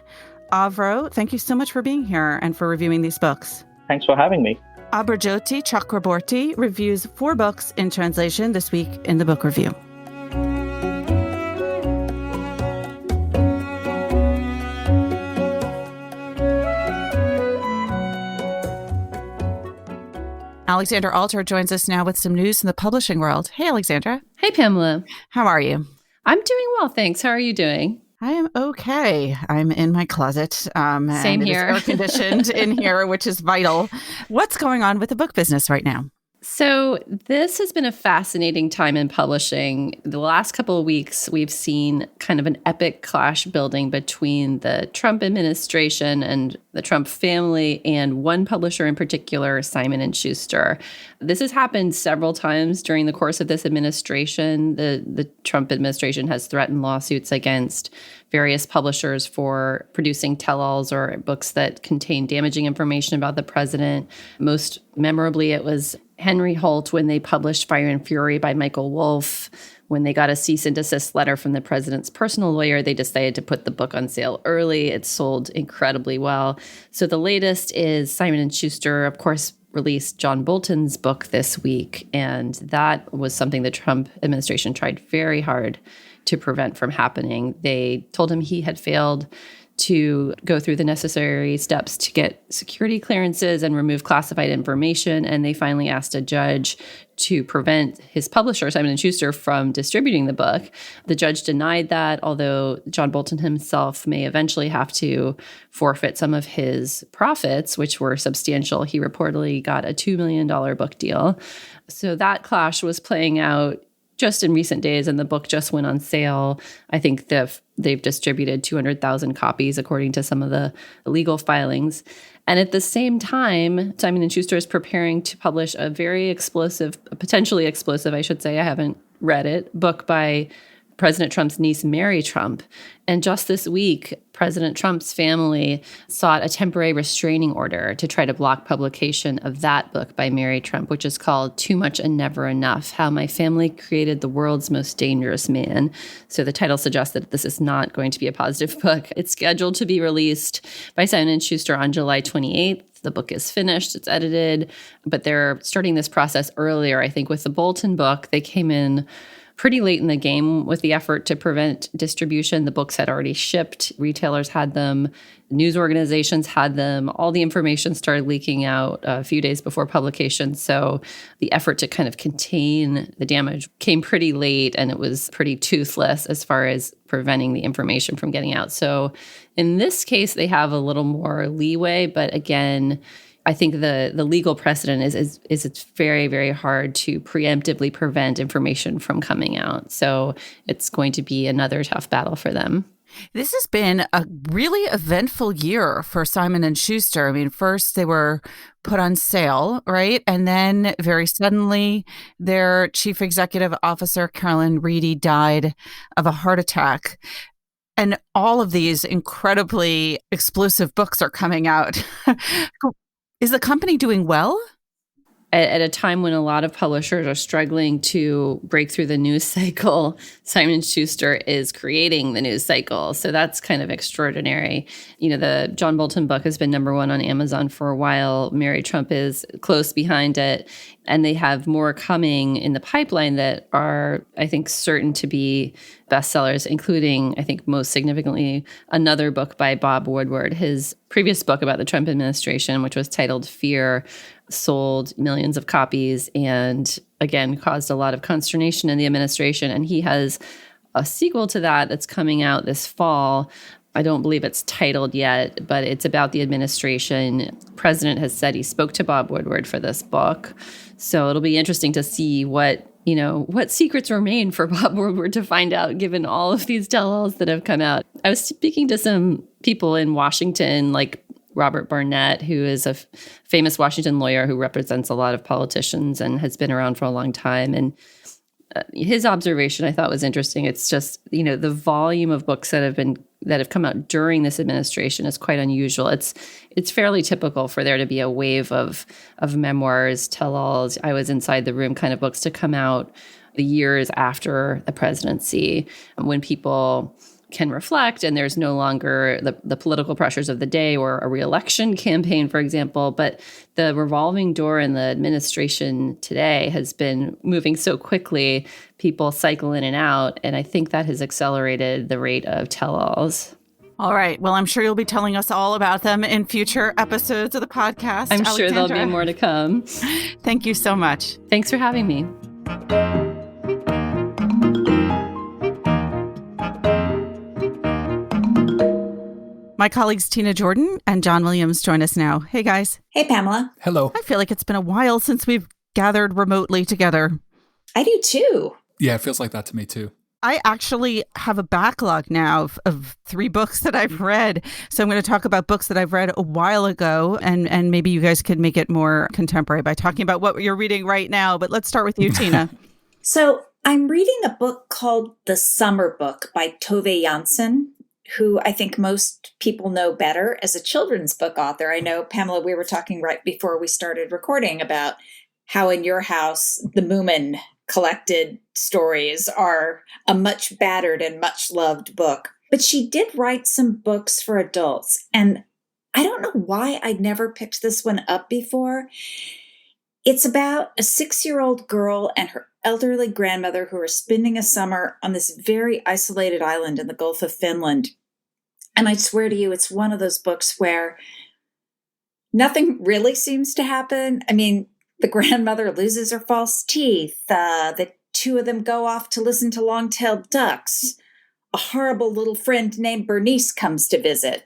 Avro, thank you so much for being here and for reviewing these books. Thanks for having me. Abhrajyoti Chakraborty reviews 4 books in translation this week in the book review. Alexandra Alter joins us now with some news in the publishing world. Hey, Alexandra. Hey, Pamela. How are you? I'm doing well, thanks. How are you doing? I am okay. I'm in my closet. Same here. It is air conditioned in here, which is vital. What's going on with the book business right now? So this has been a fascinating time in publishing. The last couple of weeks, we've seen kind of an epic clash building between the Trump administration and the Trump family and one publisher in particular, Simon & Schuster. This has happened several times during the course of this administration. The Trump administration has threatened lawsuits against various publishers for producing tell-alls or books that contain damaging information about the president. Most memorably, it was Henry Holt when they published Fire and Fury by Michael Wolff. When they got a cease and desist letter from the president's personal lawyer, they decided to put the book on sale early. It sold incredibly well. So the latest is Simon & Schuster, of course, released John Bolton's book this week. And that was something the Trump administration tried very hard to prevent from happening. They told him he had failed to go through the necessary steps to get security clearances and remove classified information. And they finally asked a judge to prevent his publisher, Simon & Schuster, from distributing the book. The judge denied that, although John Bolton himself may eventually have to forfeit some of his profits, which were substantial. He reportedly got a $2 million book deal. So that clash was playing out just in recent days, and the book just went on sale. I think they've distributed 200,000 copies, according to some of the legal filings. And at the same time, Simon & Schuster is preparing to publish a very explosive, potentially explosive, I should say, I haven't read it, book by President Trump's niece, Mary Trump. And just this week, President Trump's family sought a temporary restraining order to try to block publication of that book by Mary Trump, which is called Too Much and Never Enough: How My Family Created the World's Most Dangerous Man. So the title suggests that this is not going to be a positive book. It's scheduled to be released by Simon & Schuster on July 28th. The book is finished, it's edited, but they're starting this process earlier. I think with the Bolton book, they came in pretty late in the game with the effort to prevent distribution. The books had already shipped. Retailers had them. News organizations had them. All the information started leaking out a few days before publication. So the effort to kind of contain the damage came pretty late, and it was pretty toothless as far as preventing the information from getting out. So in this case, they have a little more leeway. But again, I think the legal precedent is it's very, very hard to preemptively prevent information from coming out. So it's going to be another tough battle for them. This has been a really eventful year for Simon & Schuster. I mean, first they were put on sale, right? And then very suddenly their chief executive officer, Carolyn Reedy, died of a heart attack. And all of these incredibly explosive books are coming out. Is the company doing well? At a time when a lot of publishers are struggling to break through the news cycle, Simon & Schuster is creating the news cycle. So that's kind of extraordinary. You know, the John Bolton book has been #1 on Amazon for a while. Mary Trump is close behind it. And they have more coming in the pipeline that are, I think, certain to be bestsellers, including, I think, most significantly, another book by Bob Woodward. His previous book about the Trump administration, which was titled Fear, sold millions of copies and, again, caused a lot of consternation in the administration. And he has a sequel to that that's coming out this fall. I don't believe it's titled yet, but it's about the administration. The president has said he spoke to Bob Woodward for this book. So it'll be interesting to see what secrets remain for Bob Woodward to find out, given all of these tell-alls that have come out. I was speaking to some people in Washington, like Robert Barnett, who is a famous Washington lawyer who represents a lot of politicians and has been around for a long time. And his observation I thought was interesting. It's just, the volume of books that have come out during this administration is quite unusual. It's fairly typical for there to be a wave of memoirs, tell-alls, I was inside the room kind of books to come out the years after the presidency, when people can reflect and there's no longer the political pressures of the day or a re-election campaign, for example. But the revolving door in the administration today has been moving so quickly, people cycle in and out. And I think that has accelerated the rate of tell-alls. All right. Well, I'm sure you'll be telling us all about them in future episodes of the podcast. I'm sure there'll be more to come. Thank you so much. Thanks for having me. My colleagues Tina Jordan and John Williams join us now. Hey, guys. Hey, Pamela. Hello. I feel like it's been a while since we've gathered remotely together. I do too. Yeah, it feels like that to me too. I actually have a backlog now of 3 books that I've read. So I'm going to talk about books that I've read a while ago, and maybe you guys could make it more contemporary by talking about what you're reading right now. But let's start with you, Tina. So I'm reading a book called The Summer Book by Tove Jansson, who I think most people know better as a children's book author. I know, Pamela, we were talking right before we started recording about how in your house, the Moomin collected stories are a much battered and much loved book. But she did write some books for adults. And I don't know why I'd never picked this one up before. It's about a 6-year-old girl and her elderly grandmother who are spending a summer on this very isolated island in the Gulf of Finland. And I swear to you, it's one of those books where nothing really seems to happen. I mean, the grandmother loses her false teeth. The two of them go off to listen to long-tailed ducks. A horrible little friend named Bernice comes to visit.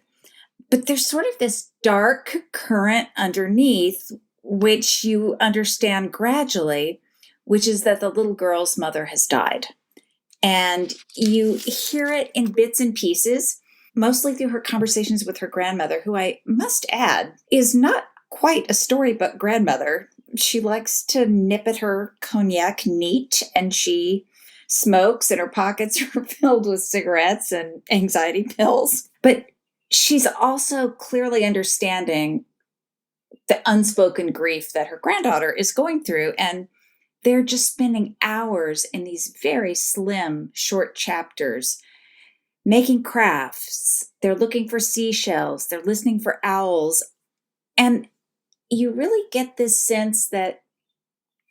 But there's sort of this dark current underneath, which you understand gradually, which is that the little girl's mother has died. And you hear it in bits and pieces, mostly through her conversations with her grandmother, who I must add is not quite a storybook grandmother. She likes to nip at her cognac neat, and she smokes, and her pockets are filled with cigarettes and anxiety pills. But she's also clearly understanding the unspoken grief that her granddaughter is going through. And they're just spending hours in these very slim, short chapters making crafts. They're looking for seashells. They're listening for owls. And you really get this sense that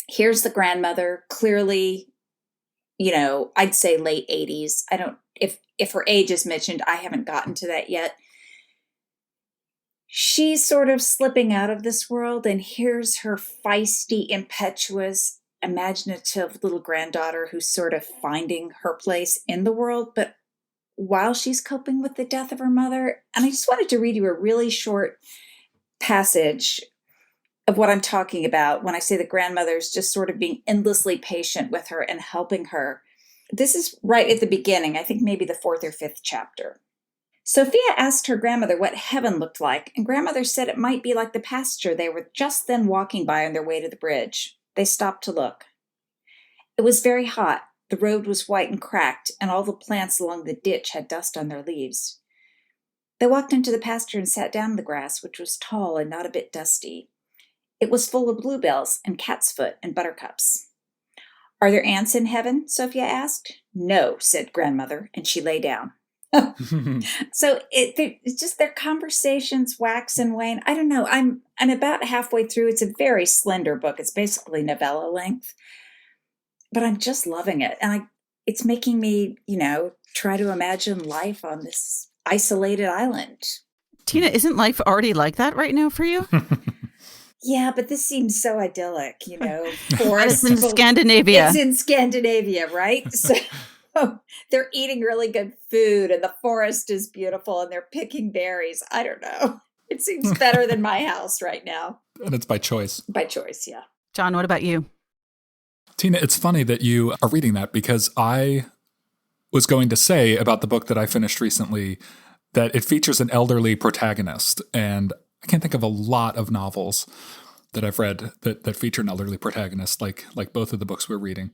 here's the grandmother, clearly, I'd say late 80s. I don't, if her age is mentioned, I haven't gotten to that yet. She's sort of slipping out of this world, and here's her feisty, impetuous, imaginative little granddaughter who's sort of finding her place in the world, but while she's coping with the death of her mother. And I just wanted to read you a really short passage of what I'm talking about when I say the grandmother's just sort of being endlessly patient with her and helping her. This is right at the beginning, I think maybe the 4th or 5th chapter. Sophia asked her grandmother what heaven looked like, and grandmother said it might be like the pasture they were just then walking by on their way to the bridge. They stopped to look. It was very hot. The road was white and cracked, and all the plants along the ditch had dust on their leaves. They walked into the pasture and sat down in the grass, which was tall and not a bit dusty. It was full of bluebells and catsfoot and buttercups. Are there ants in heaven? Sophia asked. No, said grandmother, and she lay down. So it's just their conversations wax and wane. I don't know. I'm about halfway through. It's a very slender book. It's basically novella length, but I'm just loving it. And it's making me, try to imagine life on this isolated island. Tina, isn't life already like that right now for you? Yeah, but this seems so idyllic, forest. It's in Scandinavia. It's in Scandinavia, right? So they're eating really good food, and the forest is beautiful, and they're picking berries. I don't know. It seems better than my house right now. And it's by choice. By choice, yeah. John, what about you? Tina, it's funny that you are reading that, because I was going to say about the book that I finished recently that it features an elderly protagonist. And I can't think of a lot of novels that I've read that feature an elderly protagonist, like both of the books we're reading.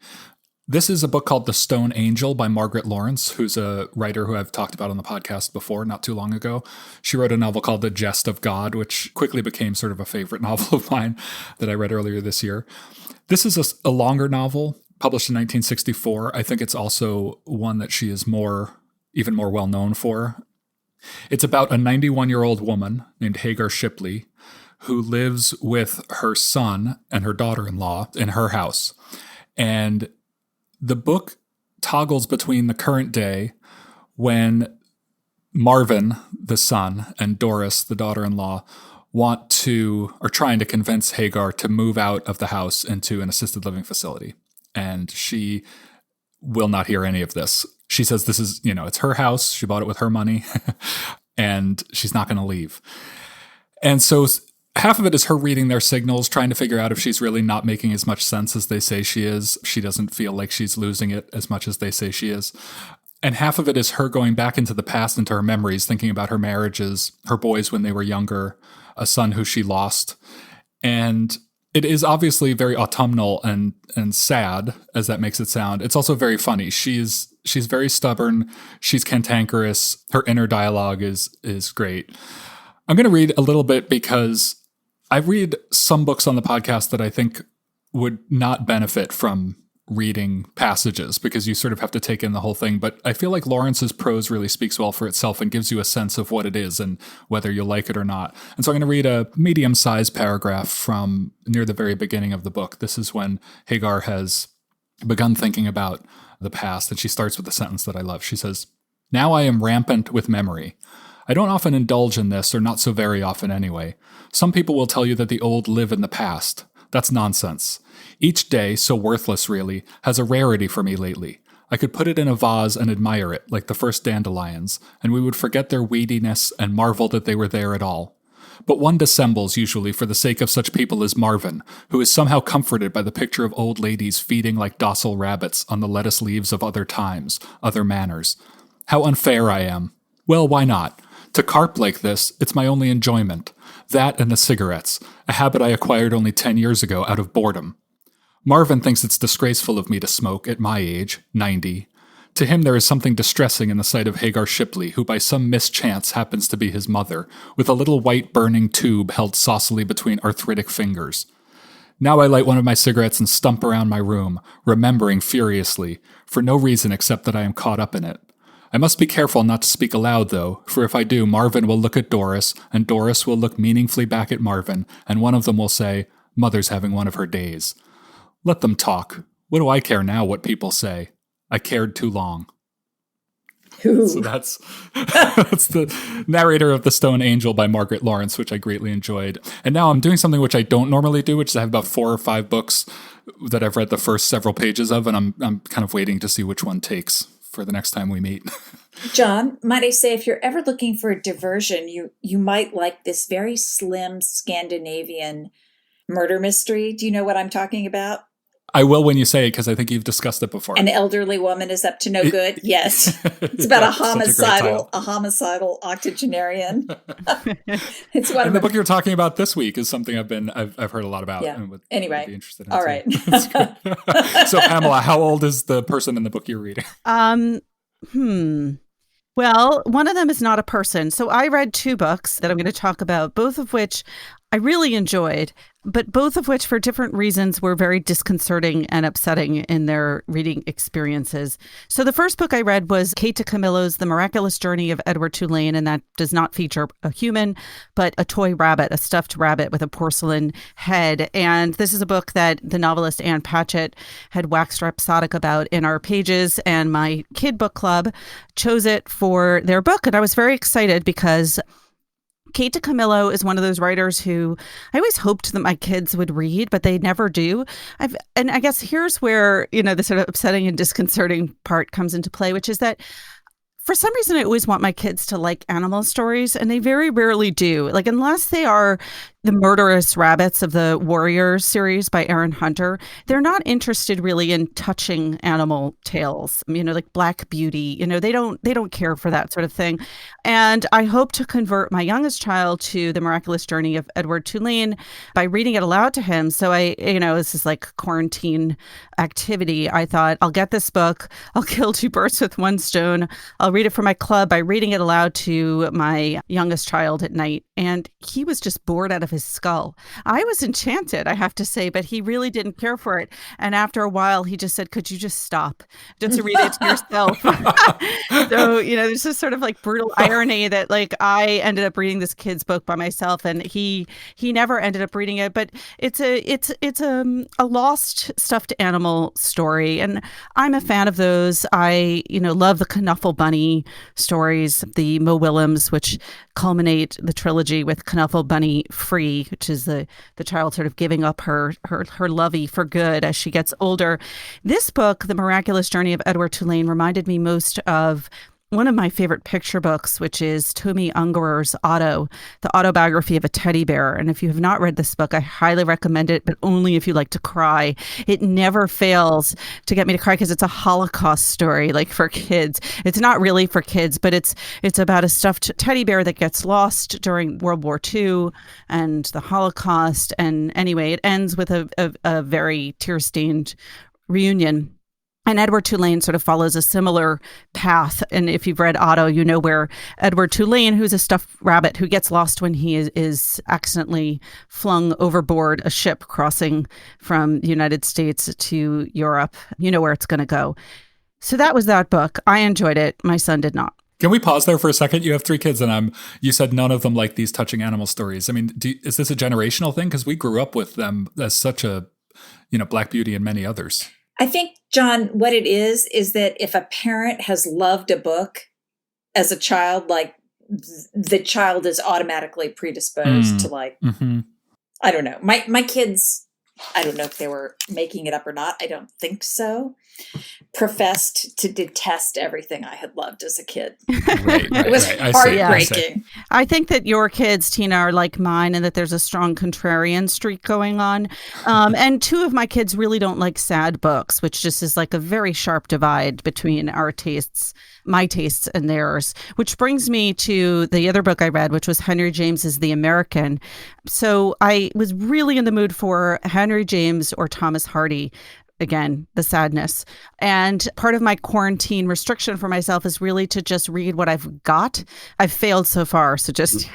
This is a book called The Stone Angel by Margaret Lawrence, who's a writer who I've talked about on the podcast before, not too long ago. She wrote a novel called The Jest of God, which quickly became sort of a favorite novel of mine that I read earlier this year. This is a longer novel, published in 1964. I think it's also one that she is even more well known for. It's about a 91-year-old woman named Hagar Shipley who lives with her son and her daughter-in-law in her house. And the book toggles between the current day, when Marvin, the son, and Doris, the daughter-in-law, are trying to convince Hagar to move out of the house into an assisted living facility. And she will not hear any of this. She says this is, it's her house. She bought it with her money and she's not going to leave. And so half of it is her reading their signals, trying to figure out if she's really not making as much sense as they say she is. She doesn't feel like she's losing it as much as they say she is. And half of it is her going back into the past, into her memories, thinking about her marriages, her boys when they were younger, a son who she lost. And it is obviously very autumnal and sad, as that makes it sound. It's also very funny. She's very stubborn. She's cantankerous. Her inner dialogue is great. I'm going to read a little bit because I read some books on the podcast that I think would not benefit from reading passages because you sort of have to take in the whole thing. But I feel like Lawrence's prose really speaks well for itself and gives you a sense of what it is and whether you like it or not. And so I'm going to read a medium-sized paragraph from near the very beginning of the book. This is when Hagar has begun thinking about the past, and she starts with a sentence that I love. She says, "Now I am rampant with memory. I don't often indulge in this, or not so very often anyway. Some people will tell you that the old live in the past. That's nonsense. Each day, so worthless really, has a rarity for me lately. I could put it in a vase and admire it, like the first dandelions, and we would forget their weediness and marvel that they were there at all. But one dissembles usually for the sake of such people as Marvin, who is somehow comforted by the picture of old ladies feeding like docile rabbits on the lettuce leaves of other times, other manners. How unfair I am. Well, why not? To carp like this, it's my only enjoyment. That and the cigarettes, a habit I acquired only 10 years ago out of boredom. Marvin thinks it's disgraceful of me to smoke at my age, 90. To him there is something distressing in the sight of Hagar Shipley, who by some mischance happens to be his mother, with a little white burning tube held saucily between arthritic fingers. Now I light one of my cigarettes and stump around my room, remembering furiously, for no reason except that I am caught up in it. I must be careful not to speak aloud, though, for if I do, Marvin will look at Doris, and Doris will look meaningfully back at Marvin, and one of them will say, 'Mother's having one of her days.' Let them talk. What do I care now what people say? I cared too long." Ooh. So that's the narrator of The Stone Angel by Margaret Lawrence, which I greatly enjoyed. And now I'm doing something which I don't normally do, which is I have about 4 or 5 books that I've read the first several pages of, and I'm kind of waiting to see which one takes for the next time we meet. John, might I say, if you're ever looking for a diversion, you might like this very slim Scandinavian murder mystery. Do you know what I'm talking about? I will when you say it, because I think you've discussed it before. An elderly woman is up to no good. Yes. It's about Yeah, a homicidal octogenarian. It's one and of the book you're talking about this week is something I've heard a lot about. Yeah. And would Anyway. be interested in All too. right. That's good. So Pamela, how old is the person in the book you're reading? Well, one of them is not a person. So I read 2 books that I'm going to talk about, both of which I really enjoyed, but both of which for different reasons were very disconcerting and upsetting in their reading experiences. So the first book I read was Kate DiCamillo's The Miraculous Journey of Edward Tulane, and that does not feature a human, but a toy rabbit, a stuffed rabbit with a porcelain head. And this is a book that the novelist Ann Patchett had waxed rhapsodic about in our pages, and my kid book club chose it for their book. And I was very excited because Kate DiCamillo is one of those writers who I always hoped that my kids would read, but they never do. And I guess here's where, the sort of upsetting and disconcerting part comes into play, which is that for some reason, I always want my kids to like animal stories, and they very rarely do. Like, unless they are the murderous rabbits of the Warrior series by Aaron Hunter, they're not interested really in touching animal tales. Like Black Beauty. They don't care for that sort of thing. And I hope to convert my youngest child to The Miraculous Journey of Edward Tulane by reading it aloud to him. So this is like quarantine activity. I thought, I'll get this book. I'll kill 2 birds with one stone. I'll read it for my club by reading it aloud to my youngest child at night. And he was just bored out of his skull. I was enchanted, I have to say, but he really didn't care for it. And after a while, he just said, "Could you just stop? Just read it to yourself." So, there's this sort of like brutal irony that like I ended up reading this kid's book by myself, and he never ended up reading it. But it's a lost stuffed animal story, and I'm a fan of those. I love the Knuffle Bunny stories, the Mo Willems, which culminate the trilogy with Knuffle Bunny Free, which is the child sort of giving up her lovey for good as she gets older. This book, The Miraculous Journey of Edward Tulane, reminded me most of one of my favorite picture books, which is Tomi Ungerer's Otto, the autobiography of a teddy bear. And if you have not read this book, I highly recommend it, but only if you like to cry. It never fails to get me to cry because it's a Holocaust story, like for kids. It's not really for kids, but it's about a stuffed teddy bear that gets lost during World War II and the Holocaust. And anyway, it ends with a very tear-stained reunion. And Edward Tulane sort of follows a similar path. And if you've read Otto, you know where Edward Tulane, who's a stuffed rabbit who gets lost when he is accidentally flung overboard a ship crossing from the United States to Europe. You know where it's going to go. So that was that book. I enjoyed it. My son did not. Can we pause there for a second? You have 3 kids, and you said none of them like these touching animal stories. I mean, is this a generational thing? Because we grew up with them as such a, Black Beauty and many others. I think, John, what it is that if a parent has loved a book as a child, like the child is automatically predisposed to like, I don't know. My kids, I don't know if they were making it up or not. I don't think so. Professed to detest everything I had loved as a kid. Right, it was heartbreaking. I think that your kids, Tina, are like mine, and that there's a strong contrarian streak going on. And 2 of my kids really don't like sad books, which just is like a very sharp divide between our tastes, my tastes and theirs, which brings me to the other book I read, which was Henry James's The American. So I was really in the mood for Henry James or Thomas Hardy. Again, the sadness. And part of my quarantine restriction for myself is really to just read what I've got. I've failed so far, so just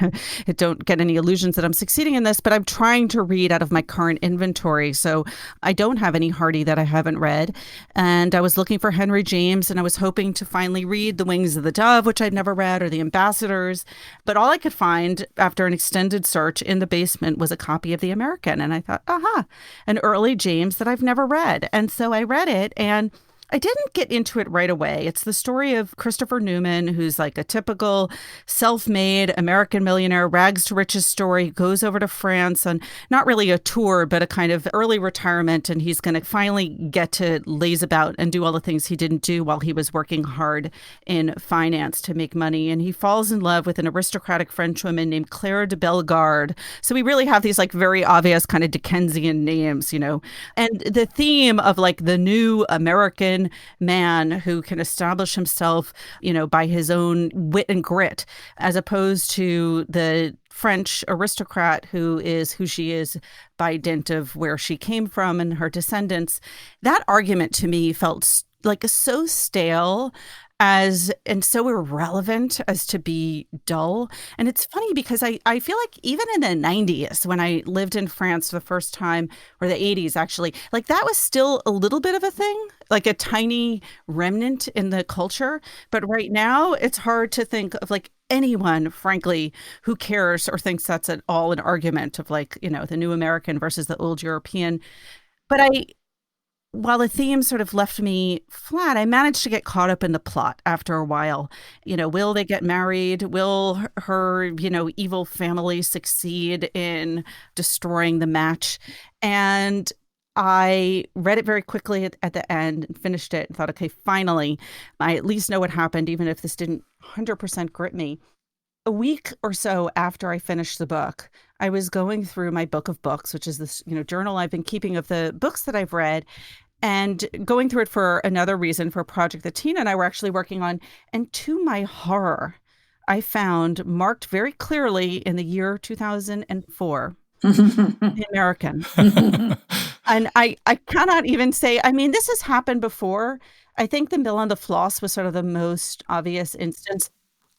don't get any illusions that I'm succeeding in this, but I'm trying to read out of my current inventory. So I don't have any Hardy that I haven't read. And I was looking for Henry James, and I was hoping to finally read The Wings of the Dove, which I'd never read, or The Ambassadors. But all I could find after an extended search in the basement was a copy of The American. And I thought, an early James that I've never read. And so I read it, and I didn't get into it right away. It's the story of Christopher Newman, who's like a typical self-made American millionaire, rags to riches story, goes over to France on not really a tour, but a kind of early retirement. And he's going to finally get to laze about and do all the things he didn't do while he was working hard in finance to make money. And he falls in love with an aristocratic French woman named Claire de Bellegarde. So we really have these like very obvious kind of Dickensian names, and the theme of like the new American man who can establish himself, by his own wit and grit, as opposed to the French aristocrat who is who she is by dint of where she came from and her descendants. That argument to me felt like so stale and so irrelevant as to be dull. And it's funny because I feel like even in the 90s, when I lived in France for the first time, or the 80s actually, like that was still a little bit of a thing, like a tiny remnant in the culture. But right now, it's hard to think of like anyone, frankly, who cares or thinks that's at all an argument of like, the new American versus the old European. But while the theme sort of left me flat, I managed to get caught up in the plot after a while. Will they get married? Will her, evil family succeed in destroying the match? And I read it very quickly at the end and finished it and thought, okay, finally, I at least know what happened, even if this didn't 100% grip me. A week or so after I finished the book, I was going through my book of books, which is this, journal I've been keeping of the books that I've read, and going through it for another reason, for a project that Tina and I were actually working on. And to my horror, I found marked very clearly in the year 2004, The American. And I cannot even say, this has happened before. I think The Mill on the Floss was sort of the most obvious instance.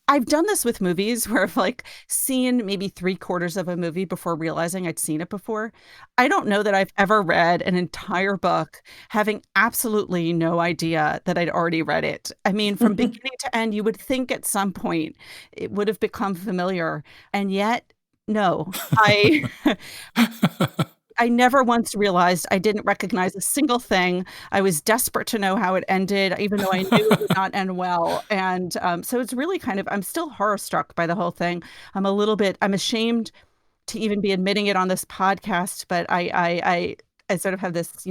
I've done this with movies where I've like seen maybe 3/4 of a movie before realizing I'd seen it before. I don't know that I've ever read an entire book having absolutely no idea that I'd already read it. From beginning to end, you would think at some point it would have become familiar. And yet, no, I never once realized I didn't recognize a single thing. I was desperate to know how it ended, even though I knew it would not end well. And so it's really kind of, I'm still horror struck by the whole thing. I'm ashamed to even be admitting it on this podcast, but I sort of have this,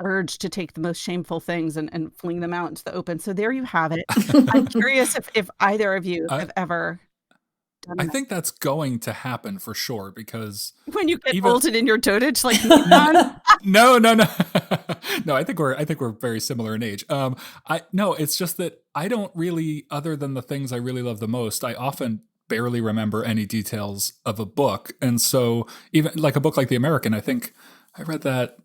urge to take the most shameful things and fling them out into the open. So there you have it. I'm curious if either of you have ever... I think that's going to happen for sure, because when you get bolted in your dotage, like no. No, I think we're very similar in age. It's just that I don't really, other than the things I really love the most, I often barely remember any details of a book. And so even like a book like The American, I think I read that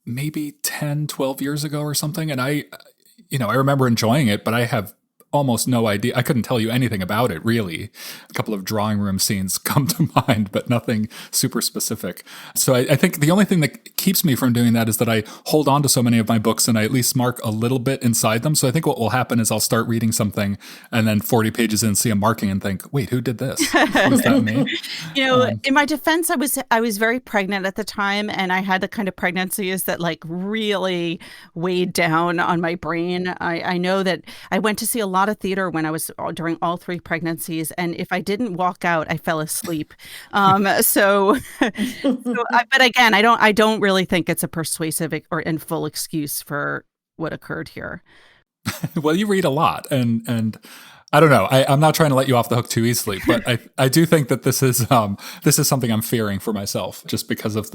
maybe 10, 12 years ago or something. And I remember enjoying it, but I have almost no idea. I couldn't tell you anything about it, really. A couple of drawing room scenes come to mind, but nothing super specific. So I think the only thing that keeps me from doing that is that I hold on to so many of my books and I at least mark a little bit inside them. So I think what will happen is I'll start reading something and then 40 pages in, see a marking and think, wait, who did this? Was that me? In my defense, I was very pregnant at the time, and I had the kind of pregnancies that like really weighed down on my brain. I know that I went to see a lot of theater when I was during all 3 pregnancies, and if I didn't walk out, I fell asleep. But again, I don't really think it's a persuasive or in full excuse for what occurred here. Well, you read a lot, and I don't know. I'm not trying to let you off the hook too easily, but I do think that this is something I'm fearing for myself just because of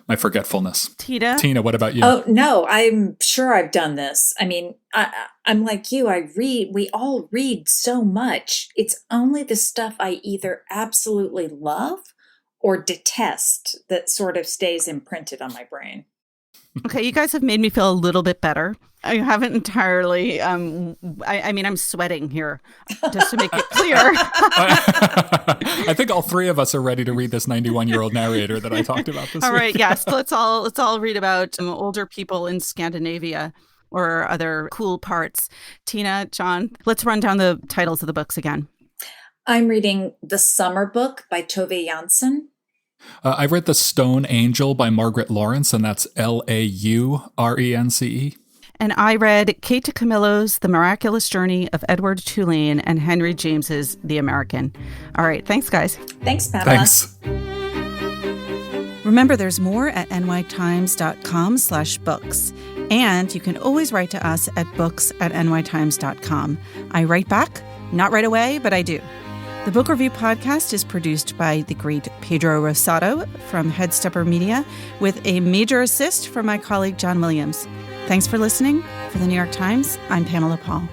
my forgetfulness. Tina, what about you? Oh no, I'm sure I've done this. I mean, I'm like you. We all read so much. It's only the stuff I either absolutely love or detest that sort of stays imprinted on my brain. Okay, you guys have made me feel a little bit better. I haven't entirely, I'm sweating here, just to make it clear. I think all 3 of us are ready to read this 91-year-old narrator that I talked about this week. All right, yes, let's all read about older people in Scandinavia or other cool parts. Tina, John, let's run down the titles of the books again. I'm reading The Summer Book by Tove Jansson. I read The Stone Angel by Margaret Lawrence, and that's Laurence. And I read Kate DiCamillo's The Miraculous Journey of Edward Tulane and Henry James's The American. All right, thanks, guys. Thanks, Pamela. Thanks. Remember, there's more at nytimes.com/books. And you can always write to us at books@nytimes.com. I write back, not right away, but I do. The Book Review Podcast is produced by the great Pedro Rosado from Headstepper Media, with a major assist from my colleague John Williams. Thanks for listening. For the New York Times, I'm Pamela Paul.